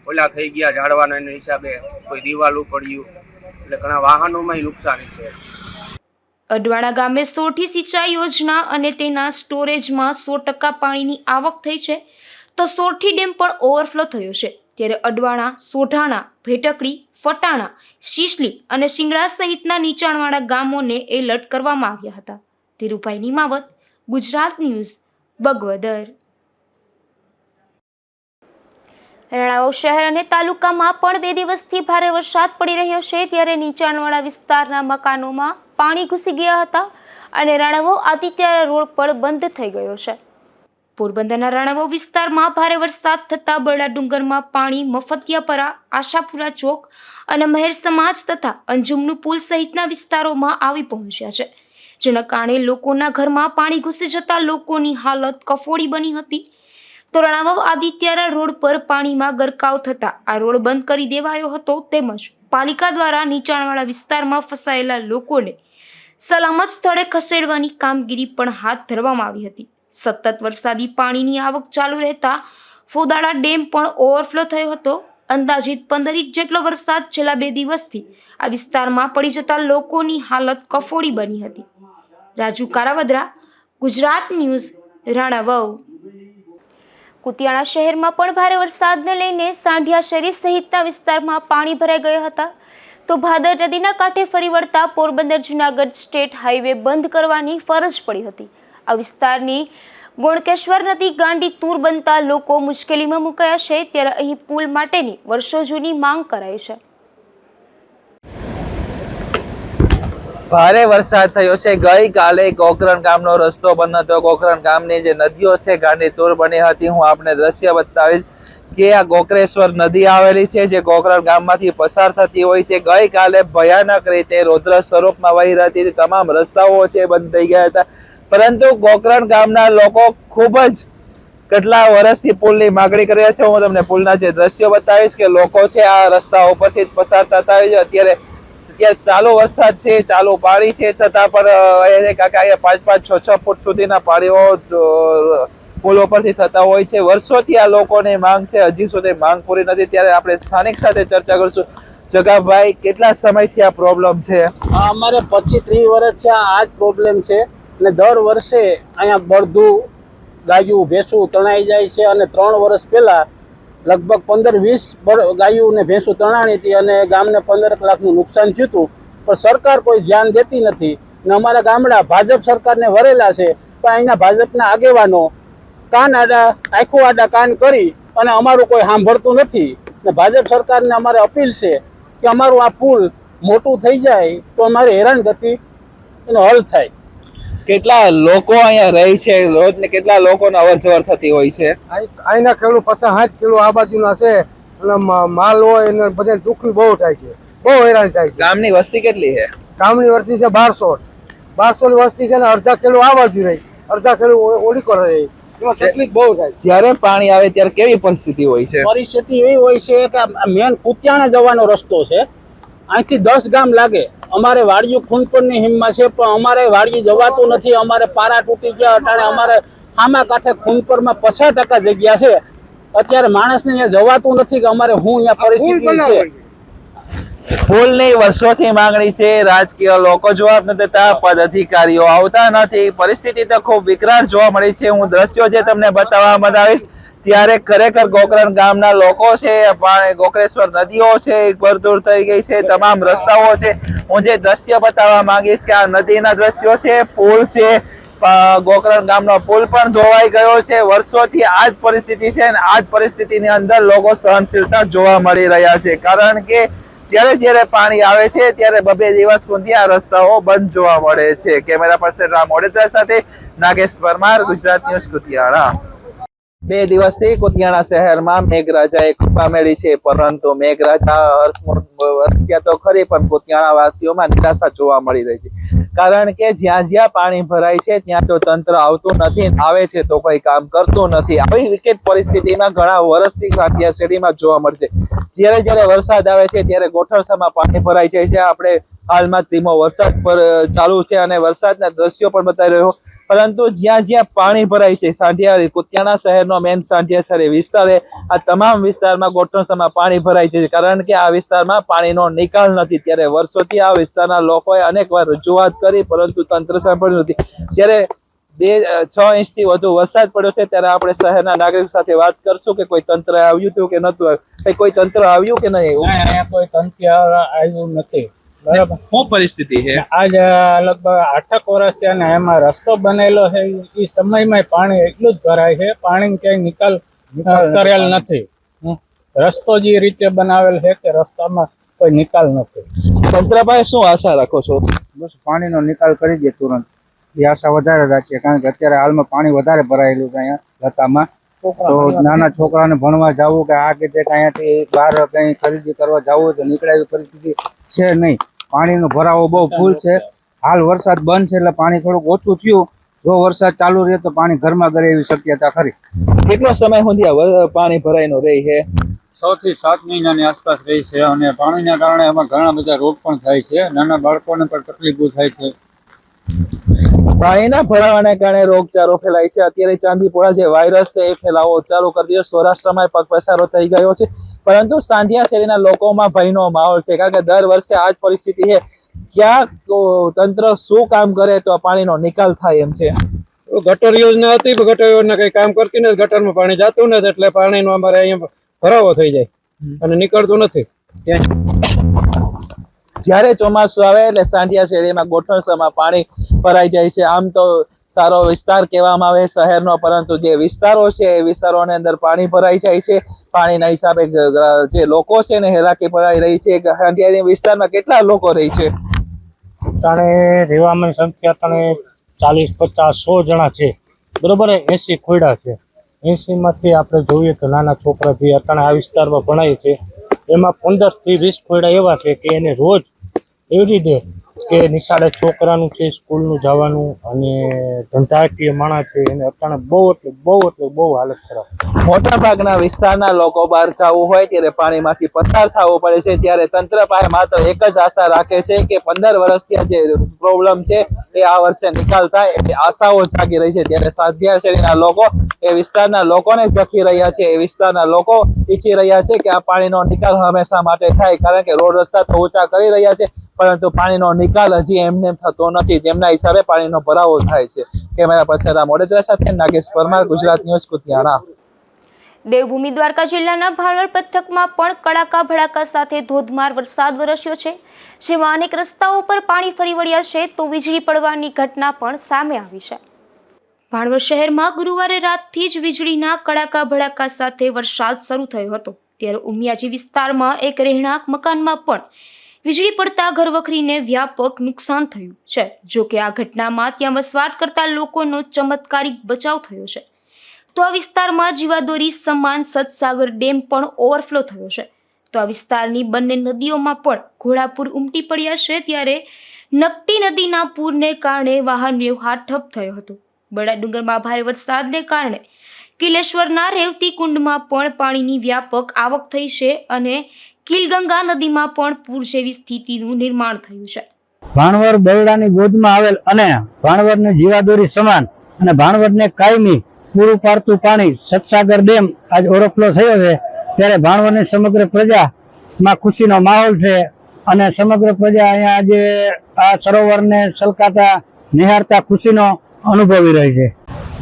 ઓલા થઈ ગયા ઝાડવાના હિસાબે, કોઈ દિવાલું પડ્યું એટલે ઘણા વાહનોમાં નુકસાની છે. અડવાણા ગામે સોરઠી સિંચાઈ યોજના અને તેના સ્ટોરેજમાં 100% પાણીની આવક થઈ છે, તો સોરઠી ડેમ પણ ઓવરફ્લો થયો છે. ત્યારે અડવાણા, સોઢાણા, ભેટકડી, ફટાણા, શીશલી અને શિંગડા સહિતના નીચાણવાળા ગામોને એલર્ટ કરવામાં આવ્યા હતા. ધીરુભાઈ નિમાવત, ગુજરાત ન્યૂઝ, બગવદર. રણાવાવ શહેર અને તાલુકામાં પણ 2 દિવસથી ભારે વરસાદ પડી રહ્યો છે. ત્યારે નીચાણવાળા વિસ્તારના મકાનોમાં પાણી ઘૂસી ગયા હતા અને રણાવાવ આદિત્ય રોડ પર બંધ થઈ ગયો છે. પોરબંદરના રણાવાવ વિસ્તારમાં ભારે વરસાદ થતાં બરડા ડુંગરમાં પાણી મફતિયાપરા, આશાપુરા ચોક અને મહેર સમાજ તથા અંજુમનું પુલ સહિતના વિસ્તારોમાં આવી પહોંચ્યા છે, જેના કારણે લોકોના ઘરમાં પાણી ઘૂસી જતા લોકોની હાલત કફોડી બની હતી. તો રણાવાવ આદિત્યરા રોડ પર પાણીમાં ગરકાવ થતા આ રોડ બંધ કરી દેવાયો હતો, તેમજ પાલિકા દ્વારા નીચાણવાળા વિસ્તારમાં ફસાયેલા લોકોને સલામત સ્થળે ખસેડવાની કામગીરી પણ હાથ ધરવામાં આવી હતી. સતત વરસાદી પાણીની આવક ચાલુ રહેતા ફોદાળા ડેમ પણ ઓવરફ્લો થયો હતો. અંદાજિત 15 ઇંચ જેટલો વરસાદ છેલ્લા 2 દિવસથી આ વિસ્તારમાં પડી જતા લોકોની હાલત કફોડી બની હતી. રાજુ કારાવદરા, ગુજરાત ન્યૂઝ, રણાવાવ. કુતિયાણા શહેરમાં પણ ભારે વરસાદને લઈને સાંઢિયા શેરી સહિતના વિસ્તારમાં પાણી ભરાઈ ગયા હતા. તો ભાદર નદીના કાંઠે ફરી વળતા પોરબંદર જુનાગઢ સ્ટેટ હાઈવે બંધ કરવાની ફરજ પડી હતી. આ વિસ્તારની ગોણકેશ્વર નદી ગાંડી તૂર બનતા લોકો મુશ્કેલીમાં મુકાયા છે. ત્યારે અહીં પુલ માટેની વર્ષો જૂની માંગ કરાઈ છે. ભારે વરસાદ થયો છે. ગઈકાલે કોકરણ ગામનો રસ્તો બંધ હતો. કોકરણ ગામની જે નદીઓ છે ગાંડી તૂર બની હતી. હું આપને દ્રશ્ય બતાવીશ કે આ ગોકરેશ્વર નદી આવેલી છે જે કોકરણ ગામમાંથી પસાર થતી હોય છે. ગઈકાલે ભયાનક રીતે રૌદ્ર સ્વરૂપમાં વહી રહેતી હતી. તમામ રસ્તાઓ છે બંધ થઈ ગયા હતા, પરંતુ કોકરણ ગામના લોકો ખૂબ જ કેટલા વર્ષથી પુલની માગણી કર્યા છે. હું તમને પુલના જે દ્રશ્યો બતાવીશ કે લોકો છે આ રસ્તા ઉપરથી જ પસાર થતા હોય છે. અત્યારે ચાલુ વરસાદ છે, ચાલુ પાણી છે, છતાં પણ કાકા 5-6 ફૂટ સુધીના પાણીઓ પુલ ઉપરથી થતા હોય છે. વર્ષોથી આ લોકોની માંગ છે, હજી સુધી માંગ પૂરી નથી. ત્યારે આપણે સ્થાનિક સાથે ચર્ચા કરશું. જગાભાઈ, કેટલા સમયથી આ પ્રોબ્લેમ છે? અમારે 25-30 વર્ષથી આ જ પ્રોબ્લેમ છે અને દર વર્ષે અહીંયા બળદું, ગાયું, ભેંસું તણાઈ જાય છે અને 3 વર્ષ પહેલા લગભગ 15-20 ગાયું ને ભેંસું તણાણી હતી અને ગામને 15 લાખનું નુકસાન થયું હતું. પણ સરકાર કોઈ ધ્યાન દેતી નથી ને અમારા ગામડા ભાજપ સરકારને વરેલા છે, પણ અહીંના ભાજપના આગેવાનો કાન આડા આખું આડા કાન કરી અને અમારું કોઈ સાંભળતું નથી. ને ભાજપ સરકારને અમારે અપીલ છે કે અમારું આ પુલ મોટું થઈ જાય તો અમારે હેરાનગતિ એનો હલ થાય. કેટલા લોકો અહીંયા રહે છે રોજ ને કેટલા લોકોને અવર જવર થતી હોય છે? અહીંના ખેડૂત 50-60 કિલો આ બાજુના છે અને માલ હોય એને બધા દુઃખી બહુ થાય છે, બહુ હેરાન થાય છે. ગામની વસ્તી કેટલી છે? ગામની વસ્તી છે 1200 ની વસ્તી છે ને અડધા કિલો આ બાજુ રહી, અડધા કિલો ઓલી પર રહી. એમાં તકલીફ બહુ થાય. જ્યારે પાણી આવે ત્યારે કેવી પરિસ્થિતિ હોય છે? પરિસ્થિતિ એવી હોય છે કે મેન કુતિયાણા જવાનો રસ્તો છે, અહીંથી 10 ગામ લાગે. અમારે વાડિયું ખૂનપુરની હિમમાં છે પણ અમારે વાડિયું જવાતું નથી. અમારે પારા તૂટી ગયા. અટાણે અમારે સામા કાંઠે ખૂનપુરમાં 50% જગ્યા છે. અત્યારે માણસને અહીંયા જવાતું નથી કે અમારે હું અહીંયા પરિસ્થિતિ છે. પુલની વર્ષોથી માંગણી છે, રાજકીય લોકો જવાબ નથી દેતા, પદ અધિકારીઓ આવતા નથી. પરિસ્થિતિ તો ખૂબ વિકરાળ જોવા મળી છે. હું દ્રશ્યો જે તમને બતાવવા બનાવીશ ત્યારે ખરેખર ગોકરણ ગામના લોકો છે, ગોકરેશ્વર નદીઓ છે ભરદૂર થઈ ગઈ છે, તમામ રસ્તાઓ છે. હું જે દ્રશ્ય બતાવવા માંગીશ કે આ નદીના દ્રશ્યો છે, પુલ છે, ગોકરણ ગામનો પુલ પણ ધોવાઈ ગયો છે. વર્ષોથી આ જ પરિસ્થિતિ છે અને આ જ પરિસ્થિતિની અંદર લોકો સહનશીલતા જોવા મળી રહ્યા છે, કારણ કે જ્યારે પાણી આવે છે ત્યારે 2 દિવસ સુધી આ રસ્તાઓ બંધ જોવા મળે છે. કેમેરા પર્સન રામ ઓડેદરા સાથે નાગેશ પરમાર, ગુજરાત ન્યૂઝ, કુતિયાણા. 2 દિવસથી કુતિયાણા શહેરમાં મેઘરાજાએ કૃપા મેળી છે, પરંતુ મેઘરાજા વરસ્યા તો ખરી પણ કુતિયાણા વાસીઓમાં નિરાશા જોવા મળી રહી છે, કારણ કે જ્યાં પાણી ભરાય છે ત્યાં તો તંત્ર આવતું નથી, આવે છે તો કોઈ કામ કરતું નથી. આવી વિકટ પરિસ્થિતિમાં ઘણા વર્ષથી કાંઠિયા શેરીમાં જોવા મળશે. જ્યારે વરસાદ આવે છે ત્યારે ગોઠણસામાં પાણી ભરાઈ જાય છે. આપણે હાલમાં ધીમો વરસાદ પર ચાલુ છે અને વરસાદના દ્રશ્યો પણ બતાવી રહ્યો, પરંતુ જ્યાં પાણી ભરાય છે, સાંઢિયા કુતિયાણા શહેરનો મેન સાંઢિયા શહેરી વિસ્તાર, આ તમામ વિસ્તારમાં ગોઠણસામાં પાણી ભરાય છે, કારણ કે આ વિસ્તારમાં પાણીનો નિકાલ નથી. ત્યારે વર્ષોથી આ વિસ્તારના લોકોએ અનેકવાર રજૂઆત કરી, પરંતુ તંત્ર સાંભળ્યું નથી. ત્યારે 6 ઇંચથી વધુ વરસાદ પડ્યો છે. ત્યારે આપણે શહેરના નાગરિકો સાથે વાત કરશું કે કોઈ તંત્ર આવ્યું હતું કે નતું આવ્યું. કોઈ તંત્ર આવ્યું કે નહીં? અહીંયા કોઈ તંત્ર આવ્યું નથી. બરાબર. શું પરિસ્થિતિ છે? આજ લગભગ 8 વર્ષ છે અને એમાં રસ્તો બનેલો છે, એ સમયમાં પાણી એટલું જ ભરાય છે, પાણી ક્યાંય નિકાલ કરેલ નથી. રસ્તો જે રીતે બનાવેલ છે કે રસ્તામાં કોઈ નિકાલ નથી. તંત્ર પાસે શું આશા રાખો છો? બસ પાણીનો નિકાલ કરી દે તુરંત, એ આશા વધારે રાખીએ, કારણ કે અત્યારે હાલમાં પાણી વધારે ભરાયેલું છે અહીંયા લતામાં. તો નાના છોકરાને ભણવા જવું કે આ કે અહીંયાથી બહાર કંઈ ખરીદી કરવા જવું તો નીકળે એવી પરિસ્થિતિ છે નહીં. પાણીનો ભરાવો બહુ ફૂલ છે. હાલ વરસાદ બંધ છે એટલે પાણી થોડુંક ઓછું થયું. જો વરસાદ ચાલુ રહે તો પાણી ઘરમાં ગળે એવી શક્યતા ખરી. કેટલો સમય સુધી પાણી ભરાઈનો રહી છે? 6 થી 7 મહિનાની આસપાસ રહી છે અને પાણીના કારણે એમાં ઘણા બધા રોગ પણ થાય છે. નાના બાળકોને પણ તકલીફો થાય છે. પાણીના ભરાવાને કારણે રોગચાળો ફેલાય છે. અત્યારે ચાંદીપુરા જે વાયરસ છે એ ફેલાવો ચાલુ કરી દીધો. સૌરાષ્ટ્રમાં પગપેસારો થઈ ગયો છે, પરંતુ સાંઢિયા શેરીના લોકોમાં ભયનો માહોલ છે, કારણ કે દર વર્ષે આ જ પરિસ્થિતિ છે. ક્યાં તંત્ર શું કામ કરે તો પાણીનો નિકાલ થાય એમ છે? ગટર યોજના હતી, ગટર યોજના કઈ કામ કરતી નથી. ગટરમાં પાણી જતું નથી એટલે પાણીનો અમારે અહીંયા ભરાવો થઈ જાય અને નીકળતું નથી. જ્યારે ચોમાસું આવે એટલે સાંઢિયા શેરીમાં ગોઠણસામાં પાણી ભરાઈ જાય છે. આમ તો સારો વિસ્તાર કહેવામાં આવે શહેરનો, પરંતુ જે વિસ્તારો છે એ વિસ્તારોની અંદર પાણી ભરાઈ જાય છે. પાણીના હિસાબે જે લોકો છે ને હેરાકી ભરાઈ રહી છે. સાંઢિયા વિસ્તારમાં કેટલા લોકો રહી છે? તાણે રહેવાની સંખ્યા 40, 50, 100 જણા છે. બરોબર. 80 ખોયડા છે. 80માંથી આપણે જોઈએ તો નાના છોકરા જે અત્યારે આ વિસ્તારમાં ભણાય છે એમાં 15 થી 20 ખોયડા એવા છે કે એને રોજ એવરી ડે કે નિશાળે છોકરાનું છે, સ્કૂલનું જવાનું અને ધંધાકીય માણસ છે એને અત્યારે બહુ હાલત ખરાબ. મોટા ભાગના વિસ્તારના લોકો બહાર જવું હોય ત્યારે પાણીમાંથી પસાર થવું પડે છે. ત્યારે તંત્ર પાસે માત્ર એક જ આશા રાખે છે કે 15 વર્ષથી જે પ્રોબ્લેમ છે એ આ વર્ષે નિકાલ થાય એવી આશાઓ જાગી રહી છે. ત્યારે સાંઢિયા શેરીના લોકો એ વિસ્તારના લોકોને જ દખી રહ્યા છે. એ વિસ્તારના લોકો ઈચ્છી રહ્યા છે કે આ પાણીનો નિકાલ હંમેશા માટે થાય, કારણ કે રોડ રસ્તા તો ઊંચા કરી રહ્યા છે, પરંતુ પાણીનો નિકાલ હજી એમને થતો નથી. જેમના હિસાબે પાણીનો ભરાવો થાય છે. કેમેરા પર્સન રામ ઓડેદરા સાથે નાગેશ પરમાર, ગુજરાત ન્યૂઝ, કુતિયાણા. દેવભૂમિ દ્વારકા જિલ્લાના ભાણવડ પંથકમાં પણ કડાકા ભડાકા સાથે ધોધમાર વરસાદ વરસ્યો છે, જેમાં અનેક રસ્તાઓ પર પાણી ફરી વળ્યા છે તો વીજળી પડવાની ઘટના પણ સામે આવી છે. ભાણવડ શહેરમાં ગુરુવારે રાતથી જ વીજળીના કડાકા ભડાકા સાથે વરસાદ શરૂ થયો હતો. ત્યારે ઉમિયાજી વિસ્તારમાં એક રહેણાંક મકાનમાં પણ વીજળી પડતા ઘરવખરીને વ્યાપક નુકસાન થયું છે. જો કે આ ઘટનામાં ત્યાં વસવાટ કરતા લોકોનો ચમત્કારિક બચાવ થયો છે. તો આ વિસ્તારમાં જીવાદોરી સમાન સતસાગર ડેમ પણ ઓવરફ્લો થયો છે. તો આ વિસ્તારની બંને નદીઓમાં પણ ઘોડાપૂર ઉમટી પડ્યા છે. ત્યારે નકટી નદીના પૂરને કારણે વાહન વ્યવહાર ઠપ થયો હતો. બરડા ડુંગરમાં ભારે વરસાદને કારણે કિલેશ્વરના રેવતી કુંડમાં પણ પાણીની વ્યાપક આવક થઈ છે અને કિલગંગા નદીમાં પણ પૂર જેવી સ્થિતિનું નિર્માણ થયું છે. ભાણવડ બરડાની ગોદમાં આવેલ અને ભાણવડની જીવાદોરી સમાન અને ભાણવડને કાયમી પૂરું પાડતું પાણી સતસાગર ડેમ આજ ઓવરફ્લો થયો છે. ત્યારે ભાણવડની સમગ્ર પ્રજામાં ખુશીનો માહોલ છે અને સમગ્ર પ્રજા અહીંયા આજે આ સરોવરને છલકાતા નિહાળતા ખુશીનો અનુભવી રહી છે.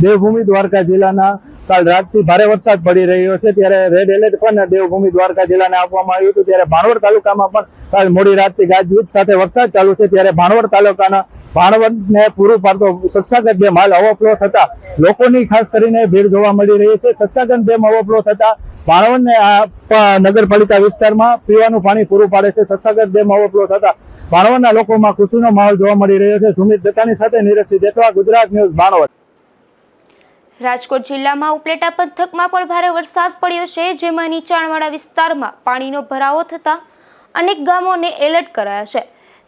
દેવભૂમિ દ્વારકા જિલ્લાના કાલ રાતથી ભારે વરસાદ પડી રહ્યો છે. ત્યારે રેડ એલર્ટ પણ દેવભૂમિ દ્વારકા જિલ્લાને આપવામાં આવ્યું હતું. ત્યારે ભાણવડ તાલુકામાં પણ કાલ મોડી રાતથી ગાજવીજ સાથે વરસાદ ચાલુ છે. ત્યારે ભાણવડ તાલુકાના ભાણવડને પૂરું પાડતો સતસાગર ડેમ હાલ ઓવરફ્લો થતા લોકોની ખાસ કરીને ભીડ જોવા મળી રહી છે. સતસાગર ડેમ ઓવરફ્લો થતા ભાણવડને આ નગરપાલિકા વિસ્તારમાં પીવાનું પાણી પૂરું પાડે છે. સતસાગર ડેમ ઓવરફ્લો થતા ભાણવડના લોકોમાં ખુશીનો માહોલ જોવા મળી રહ્યો છે. સુમિત દત્તાની સાથે નીરજસિંહ જેતવા, ગુજરાત ન્યૂઝ, ભાણવડ. રાજકોટ જિલ્લામાં ઉપલેટા પંથકમાં પણ ભારે વરસાદ પડ્યો છે, જેમાં નીચાણવાળા વિસ્તારમાં પાણીનો ભરાવો થતા અનેક ગામોને એલર્ટ કરાયા છે.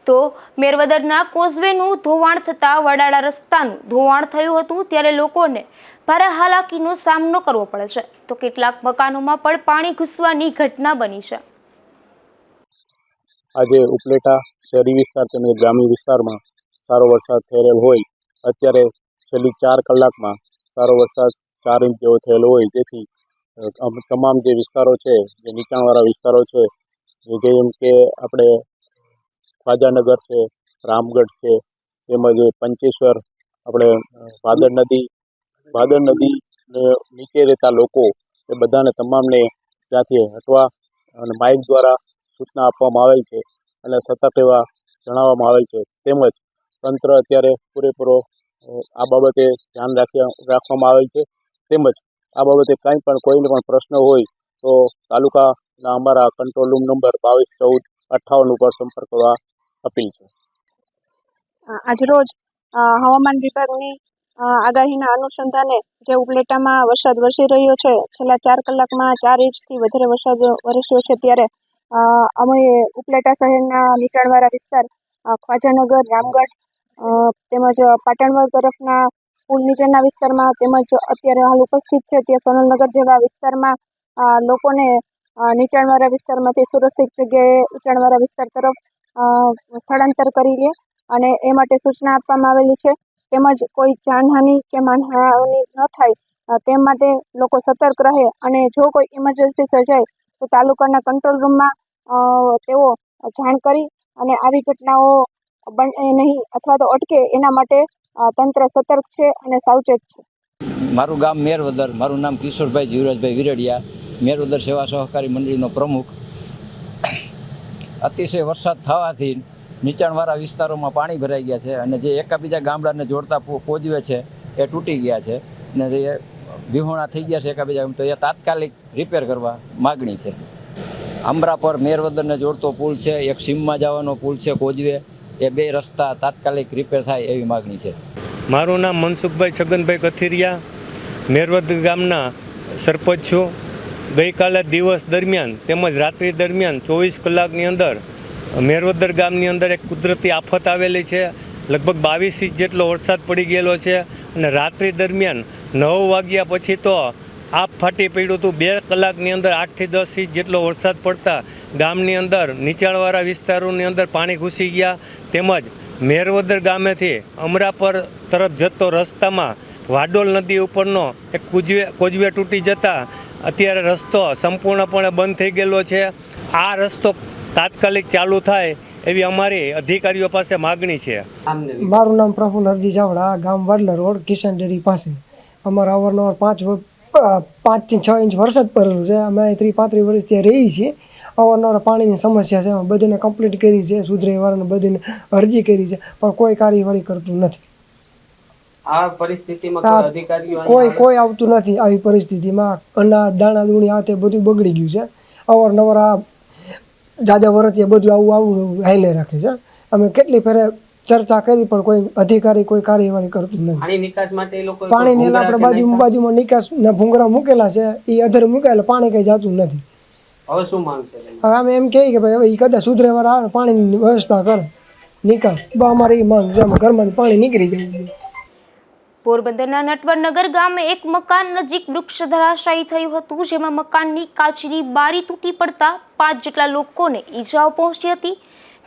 તો મેરવદરના કોઝવેનું ધોવાણ થતાં વડાળા રસ્તાનું ધોવાણ થયું હતું. ત્યારે લોકોને ભારે હાલાકીનો સામનો કરવો પડે છે. તો કેટલાક મકાનોમાં પણ પાણી ઘૂસવાની ઘટના બની છે. આજે ઉપલેટા શહેરી વિસ્તાર તેમજ ગ્રામ્ય વિસ્તારમાં સારો વરસાદ થઈ રહેલ હોય. અત્યારે છેલ્લી 4 કલાકમાં સારો વરસાદ 4 ઇંચ જેવો થયેલો હોય. જેથી તમામ જે વિસ્તારો છે, જે નીચાણવાળા વિસ્તારો છે, જેમ કે આપણે ખ્વાજાનગર છે, રામગઢ છે, તેમજ પંચેશ્વર, આપણે ભાદર નદી નીચે રહેતા લોકો એ બધાને તમામને ત્યાંથી હટવા અને માઇક દ્વારા સૂચના આપવામાં આવેલ છે અને સતત એવા જણાવવામાં આવેલ છે. તેમજ તંત્ર અત્યારે પૂરેપૂરો આ બાબતે ધ્યાન રાખવામાં આવેલ છે. તેમજ આ બાબતે કંઈ પણ કોઈને પણ પ્રશ્ન હોય તો તાલુકાના અમારા કંટ્રોલ રૂમ નંબર 221458 ઉપર સંપર્ક કરવા અપીલ છે. આજરોજ હવામાન વિભાગની આગાહીના અનુસંધાને જે ઉપલેટામાં વરસાદ વરસી રહ્યો છે, છેલ્લા 4 કલાકમાં 4 ઇંચથી વધારે વરસાદ વરસ્યો છે. ત્યારે અમે ઉપલેટા શહેરના નીચાણવાળા વિસ્તાર ખ્વાજાનગર, રામગઢ તેમજ પાટણવડ તરફના પુલ નીચેના વિસ્તારમાં તેમજ અત્યારે હાલ ઉપસ્થિત છે તે સોનલનગર જેવા વિસ્તારમાં લોકોને નીચાણવાળા વિસ્તારમાંથી સુરક્ષિત જગ્યાએ ઊંચાણવાળા વિસ્તાર તરફ સ્થળાંતર કરી લે અને એ માટે સૂચના આપવામાં આવેલી છે. તેમજ કોઈ જાનહાનિ કે માનહાનિ ન થાય તે માટે લોકો સતર્ક રહે અને જો કોઈ ઇમરજન્સી સર્જાય તો તાલુકાના કંટ્રોલ રૂમમાં તેઓ જાણ કરી અને આવી ઘટનાઓ બને નહીં અથવા તો અટકે એના માટે તંત્ર સતર્ક છે અને સાવચેત છે. મારું ગામ મેરવદર, મારું નામ કિશોરભાઈ જીવરાજભાઈ વિરડિયા, મેરવદર સેવા સહકારી મંડળીનો પ્રમુખ. અતિશય વરસાદ થવાથી નીચાણવાળા વિસ્તારોમાં પાણી ભરાઈ ગયા છે અને જે એકાબીજા ગામડાને જોડતા કોઝવે છે એ તૂટી ગયા છે અને એ વિહોણા થઈ ગયા છે એકાબીજા, તો એ તાત્કાલિક રિપેર કરવા માગણી છે. અમરાપર મેરવદરને જોડતો પુલ છે, એક સીમમાં જવાનો પુલ છે કોઝવે, એ 2 રસ્તા તાત્કાલિક રિપેર થાય એવી માગણી છે. મારું નામ મનસુખભાઈ છગનભાઈ કથિરિયા, મેરવદર ગામના સરપંચ છું. ગઈકાલે દિવસ દરમિયાન તેમજ રાત્રિ દરમિયાન 24 કલાકની અંદર મેરવદર ગામની અંદર એક કુદરતી આફત આવેલી છે. લગભગ 22 ઇંચ જેટલો વરસાદ પડી ગયેલો છે અને રાત્રિ દરમિયાન 9 વાગ્યા પછી તો આપ ફાટી પડ્યું હતું. 2 કલાકની અંદર 8 થી 10 ઇંચ જેટલો વરસાદ પડતા ગામની અંદર નીચાણવાળા વિસ્તારોની અંદર પાણી ઘૂસી ગયા. તેમજ મેરવદર ગામેથી અમરાપર તરફ જતો રસ્તામાં વાડોલ નદી ઉપરનો એક કોઝવે તૂટી જતા અત્યારે રસ્તો સંપૂર્ણપણે બંધ થઈ ગયેલો છે. આ રસ્તો તાત્કાલિક ચાલુ થાય એવી અમારી અધિકારીઓ પાસે માગણી છે. મારું નામ પ્રફુલ્લ હરજી ચાવડા, ગામ વાડલા રોડ, કિશન ડેરી પાસે. અમારા અવારનવાર 5 થી 6 ઇંચ વરસાદ પડેલો છે. અમે 30-35 વર્ષ ત્યાં રહી છીએ. અવારનવાર પાણીની સમસ્યા છે. બધીને કમ્પ્લીટ કરી છે, સુધરેવાળાને બધીને અરજી કરી છે, પણ કોઈ કાર્યવાહી કરતું નથી. આ પરિસ્થિતિમાં કોઈ આવતું નથી. આવી પરિસ્થિતિમાં અનાજ, દાણા દૂણી આ તે બધું બગડી ગયું છે. અવારનવાર આ જાજા વર્ષથી બધું આવું હાલે રાખે છે. અમે કેટલી ફેરે ચર્ચા કરી પણ કોઈ અધિકારી કોઈ કાર્યવાહી કરતું નથી. પાણી નિકાસ માટે એ લોકો પાણીની આપણે બાજુમાં નિકાસના ભૂંગળા મૂકેલા છે, એ અધર મૂકેલા, પાણી કંઈ જતું નથી. હવે શું માંગ છે? હવે અમે એમ કહીએ કે ભાઈ હવે એ કદાચ સુધરેવાળા આવે પાણીની વ્યવસ્થા કરે, નિકાસ. અમારી એ માંગ છે, ઘરમાં પાણી નીકળી જવું જોઈએ. પોરબંદરના નટવરનગર ગામે એક મકાન નજીક વૃક્ષ ધરાશાયી થયું હતું, જેમાં મકાનની કાચની બારી તૂટી પડતા 5 જેટલા લોકોને ઈજાઓ પહોંચી હતી,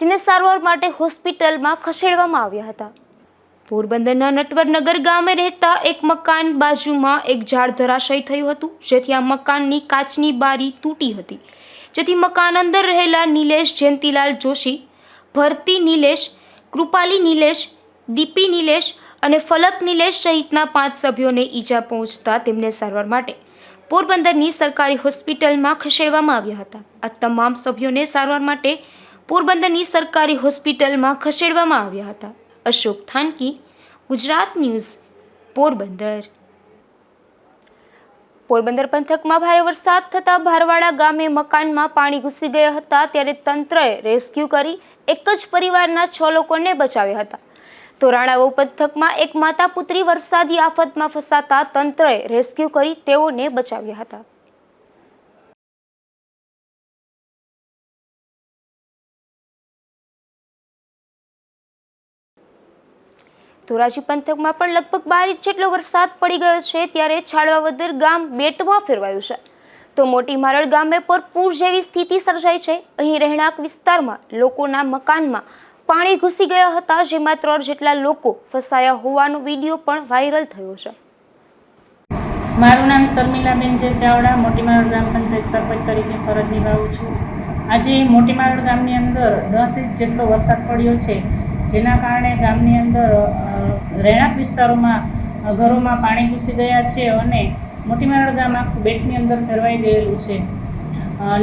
જેને સારવાર માટે હોસ્પિટલમાં ખસેડવામાં આવ્યા હતા. પોરબંદરના નટવરનગર ગામે રહેતા એક મકાન બાજુમાં એક ઝાડ ધરાશાયી થયું હતું, જેથી આ મકાનની કાચની બારી તૂટી હતી, જેથી મકાન અંદર રહેલા નિલેશ જયંતિલાલ જોશી, ભરતી નિલેશ, કૃપાલી નિલેશ, દીપી નિલેશ અને ફલક નિલેશ સહિતના 5 સભ્યોને ઈજા પહોંચતા તેમને સારવાર માટે પોરબંદરની સરકારી હોસ્પિટલમાં ખસેડવામાં આવ્યા હતા. આ તમામ સભ્યોને સારવાર માટે પોરબંદરની સરકારી હોસ્પિટલમાં ખસેડવામાં આવ્યા હતા. અશોક થાનકી, ગુજરાત ન્યૂઝ, પોરબંદર. પોરબંદર પંથકમાં ભારે વરસાદ થતાં ભારવાડા ગામે મકાનમાં પાણી ઘૂસી ગયા હતા, ત્યારે તંત્રએ રેસ્ક્યુ કરી એક જ પરિવારના 6 લોકોને બચાવ્યા હતા. તો રાણાવાવ પંથકમાં એક માતા પુત્રી વરસાદી આફતમાં ફસાતા તંત્રએ રેસ્ક્યુ કરી તેઓને બચાવ્યા હતા. ધોરાજી પંથકમાં પણ લગભગ 12 ઇંચ જેટલો વરસાદ પડી ગયો છે, ત્યારે છાળવાવદર ગામ બેટમાં ફેરવાયું છે. તો મોટી મારડ ગામે પર પૂર જેવી સ્થિતિ સર્જાઈ છે. અહીં રહેણાંક વિસ્તારમાં લોકોના મકાનમાં પાણી ઘૂસી ગયા હતા, જેમાં 3 જેટલા લોકો ફસાયા હોવાનો વિડીયો પણ વાયરલ થયો છે. મારું નામ શર્મિલાબેન જે ચાવડા, મોટી મારડ ગ્રામ પંચાયત સરપંચ તરીકે ફરજ નિભાવું છું. આજે મોટી મારડ ગામની અંદર 10 ઇંચ જેટલો વરસાદ પડ્યો છે, જેના કારણે ગામની અંદર રહેણાંક વિસ્તારોમાં ઘરોમાં પાણી ઘૂસી ગયા છે અને મોટી મારડ ગામ આખું બેટની અંદર ફેરવાઈ ગયેલું છે.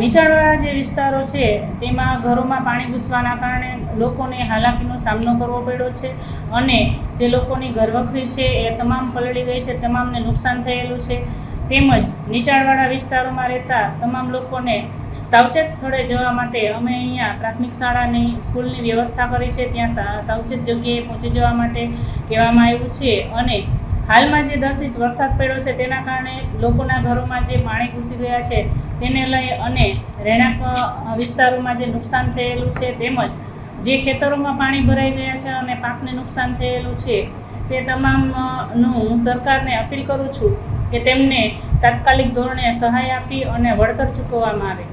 નીચાણવાળા જે વિસ્તારો છે તેમાં ઘરોમાં પાણી ઘૂસવાના કારણે લોકોને હાલાકીનો સામનો કરવો પડ્યો છે અને જે લોકોની ઘરવખરી છે એ તમામ પલળી ગઈ છે, તમામને નુકસાન થયેલું છે. તેમજ નીચાણવાળા વિસ્તારોમાં રહેતા તમામ લોકોને સાવચેત સ્થળે જવા માટે અમે અહીંયા પ્રાથમિક શાળાની સ્કૂલની વ્યવસ્થા કરી છે, ત્યાં સાવચેત જગ્યાએ પહોંચી જવા માટે કહેવામાં આવ્યું છે. અને હાલમાં જે 10 ઇંચ વરસાદ પડ્યો છે તેના કારણે લોકોના ઘરોમાં જે પાણી ઘૂસી ગયા છે તેને લઈ અને રહેણાંક વિસ્તારોમાં જે નુકસાન થયેલું છે, તેમજ જે ખેતરોમાં પાણી ભરાઈ ગયા છે અને પાકને નુકસાન થયેલું છે, તે તમામનું હું સરકારને અપીલ કરું છું કે તેમને તાત્કાલિક ધોરણે સહાય આપી અને વળતર ચૂકવવામાં આવે.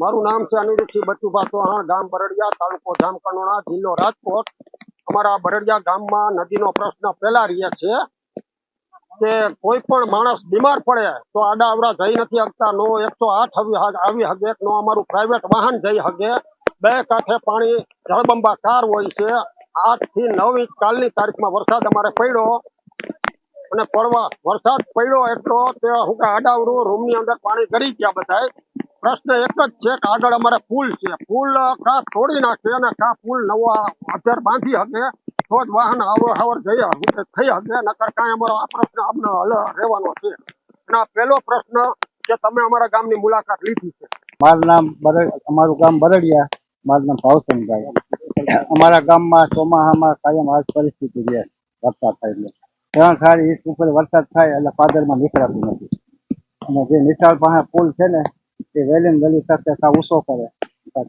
મારું નામ છે અનિરુદ્ધસિંહ બચુભા ચૌહાણ, ગામ બરડિયા, તાલુકો જામકંડોરણા, જિલ્લો રાજકોટ. અમારા બરડિયા ગામમાં નદીનો પ્રશ્ન પહેલા રહે છે કે કોઈ પણ માણસ બીમાર પડે તો આડા અવડા જઈ નથી શકતા, નો 108 આવી શકે, નો અમારું પ્રાઇવેટ વાહન જઈ શકે. 2 કાંઠે પાણી જળબંબાકાર હોય છે. 8 થી 9 ઇંચ કાલની તારીખમાં વરસાદ અમારે પડ્યો અને વરસાદ પડ્યો એટલો તે હું કે આડાવડું રૂમની અંદર પાણી ગરી ગયા બધાય. પ્રશ્ન એક જ છે કે આગળ અમારે પુલ છે, પુલ કા તોડી નાખે અને કા પુલ નવો અધર બાંધી શકે તો જ વાહન આવર જઈ થઈ શકે, નકર કાંઈ અમારો આ પ્રશ્ન અમને રહેવાનો છે. અને આ પહેલો પ્રશ્ન કે તમે અમારા ગામની મુલાકાત લીધી છે. અમારું ગામ બરડિયા, મારું નામ ભાવસનભાઈ. અમારા ગામમાં ચોમાસામાં કાયમ આ જ પરિસ્થિતિ રહે, વરસાદ થાય એટલે 3 ઇંચ ઉપર વરસાદ થાય એટલે પાદરમાં નીકળાતું નથી. અને જે નિશાળ પાસે પુલ છે ને તે વેલીન ગલી સાથે ઊંચો કરે,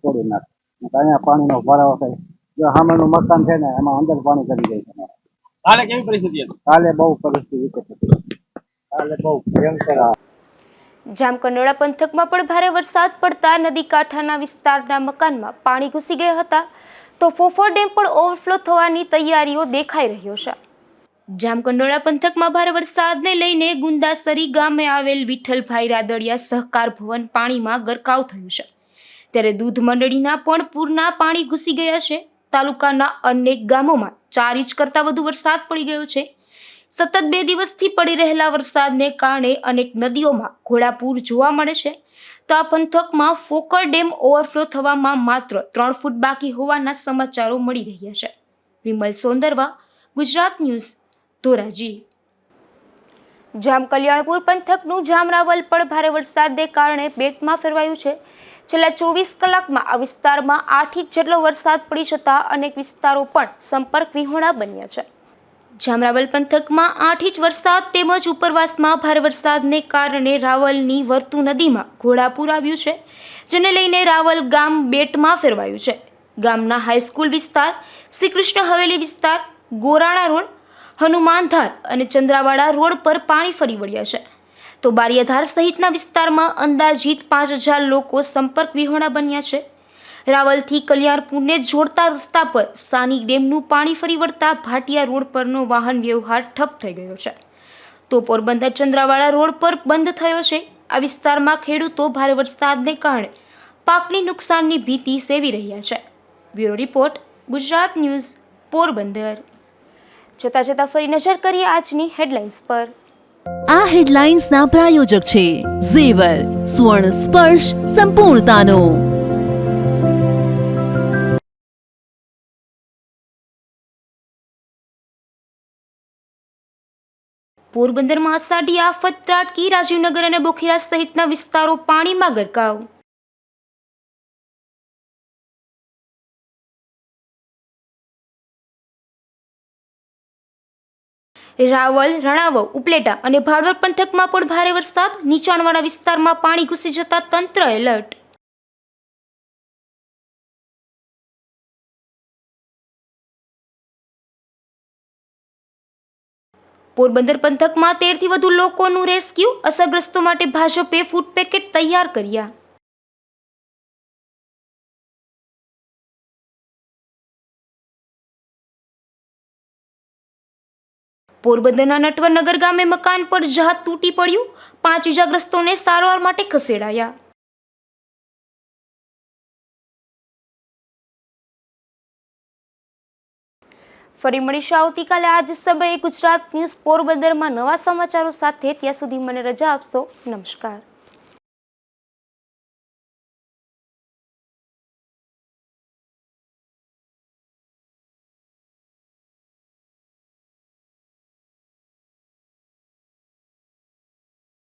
તોડી નાખે. અહીંયા પાણીનો ભરાવો થાય. જો સામેનું મકાન છે ને એમાં અંદર પાણી કરી જાય છે. કાલે કેવી પરિસ્થિતિ હતી? કાલે બહુ પરિસ્થિતિ હતી, કાલે બહુ ભયંકર. જામકંડોળા પંથકમાં પણ ભારે વરસાદ પડતા નદી કાંઠાના વિસ્તારના મકાનમાં પાણી ઘૂસી ગયા હતા, તો ફોફર ડેમ પણ ઓવરફ્લો થવાની તૈયારીઓ દેખાઈ રહ્યો છે. જામકંડોળા પંથકમાં ભારે વરસાદને લઈને ગુંદાસરી ગામે આવેલ વિઠ્ઠલભાઈ રાદડિયા સહકાર ભવન પાણીમાં ગરકાવ થયું છે, ત્યારે દૂધ મંડળીના પણ પૂરના પાણી ઘૂસી ગયા છે. તાલુકાના અનેક ગામોમાં 4 ઇંચ કરતાં વધુ વરસાદ પડી ગયો છે. સતત 2 દિવસથી પડી રહેલા વરસાદને કારણે અનેક નદીઓમાં ઘોડાપૂર જોવા મળે છે. તો આ પંથકમાં ફોકર ડેમ ઓવરફ્લો થવામાં માત્ર 3 ફૂટ બાકી હોવાના સમાચારો મળી રહ્યા છે. વિમલ સોંદરવા, ગુજરાત ન્યૂઝ, ધોરાજી. જામકલ્યાણપુર પંથકનું જામરાવલ પણ ભારે વરસાદને કારણે બેટમાં ફેરવાયું છે, છેલ્લા 24 કલાકમાં આ વિસ્તારમાં 8 ઇંચ જેટલો વરસાદ પડી જતા અનેક વિસ્તારો પણ સંપર્ક વિહોણા બન્યા છે. જામરાવલ પંથકમાં 8 ઇંચ વરસાદ તેમજ ઉપરવાસમાં ભારે વરસાદને કારણે રાવલની વર્તુ નદીમાં ઘોડાપૂર આવ્યું છે, જેને લઈને રાવલ ગામ બેટમાં ફેરવાયું છે. ગામના હાઈસ્કૂલ વિસ્તાર, શ્રી કૃષ્ણ હવેલી વિસ્તાર, ગોરાણા રોડ, હનુમાનધાર અને ચંદ્રાવાડા રોડ પર પાણી ફરી વળ્યા છે. તો બારિયાધાર સહિતના વિસ્તારમાં અંદાજિત 5000 લોકો સંપર્ક વિહોણા બન્યા છે. રાવલથી કલ્યાણપુરને જોડતા રસ્તા પર સાની ડેમનું પાણી ફરી વળતા ભાટિયા રોડ પરનો વાહન વ્યવહાર ઠપ થઈ ગયો છે. તો પોરબંદર ચંદ્રાવાડા રોડ પર બંધ થયો છે. આ વિસ્તારમાં ખેડૂતો ભારે વરસાદને કારણે પાકની નુકસાનની ભીતિ સેવી રહ્યા છે. Bureau report, Gujarat news, Porbandar. જતા જતા ફરી નજર કરીએ આજની હેડલાઇન્સ પર. આ હેડલાઇન્સના પ્રાયોજક છે ઝેવર, સુવર્ણ સ્પર્શ સંપૂર્ણતાનો. પોરબંદરમાં અષાઢી આફત ત્રાટકી, રાજીવનગર અને બોખીરા સહિતના વિસ્તારો પાણીમાં ગરકાવ. રાવલ, રણાવવ, ઉપલેટા અને ભાડવર પંથકમાં પણ ભારે વરસાદ, નીચાણવાળા વિસ્તારમાં પાણી ઘૂસી જતા તંત્ર એલર્ટ. પોરબંદર પંથકમાં 13 થી વધુ લોકોનું રેસ્ક્યુ, અસરગ્રસ્તો માટે ભાજપે ફૂડ પેકેટ તૈયાર કર્યા. પોરબંદરના નટવરનગર ગામે મકાન પર જહાજ તૂટી પડ્યું, 5 ઇજાગ્રસ્તોને સારવાર માટે ખસેડાયા. ફરી મળીશું આવતીકાલે આજ સમયે ગુજરાત ન્યૂઝ પોરબંદરમાં નવા સમાચારો સાથે. ત્યાં સુધી મને રજા આપશો. નમસ્કાર.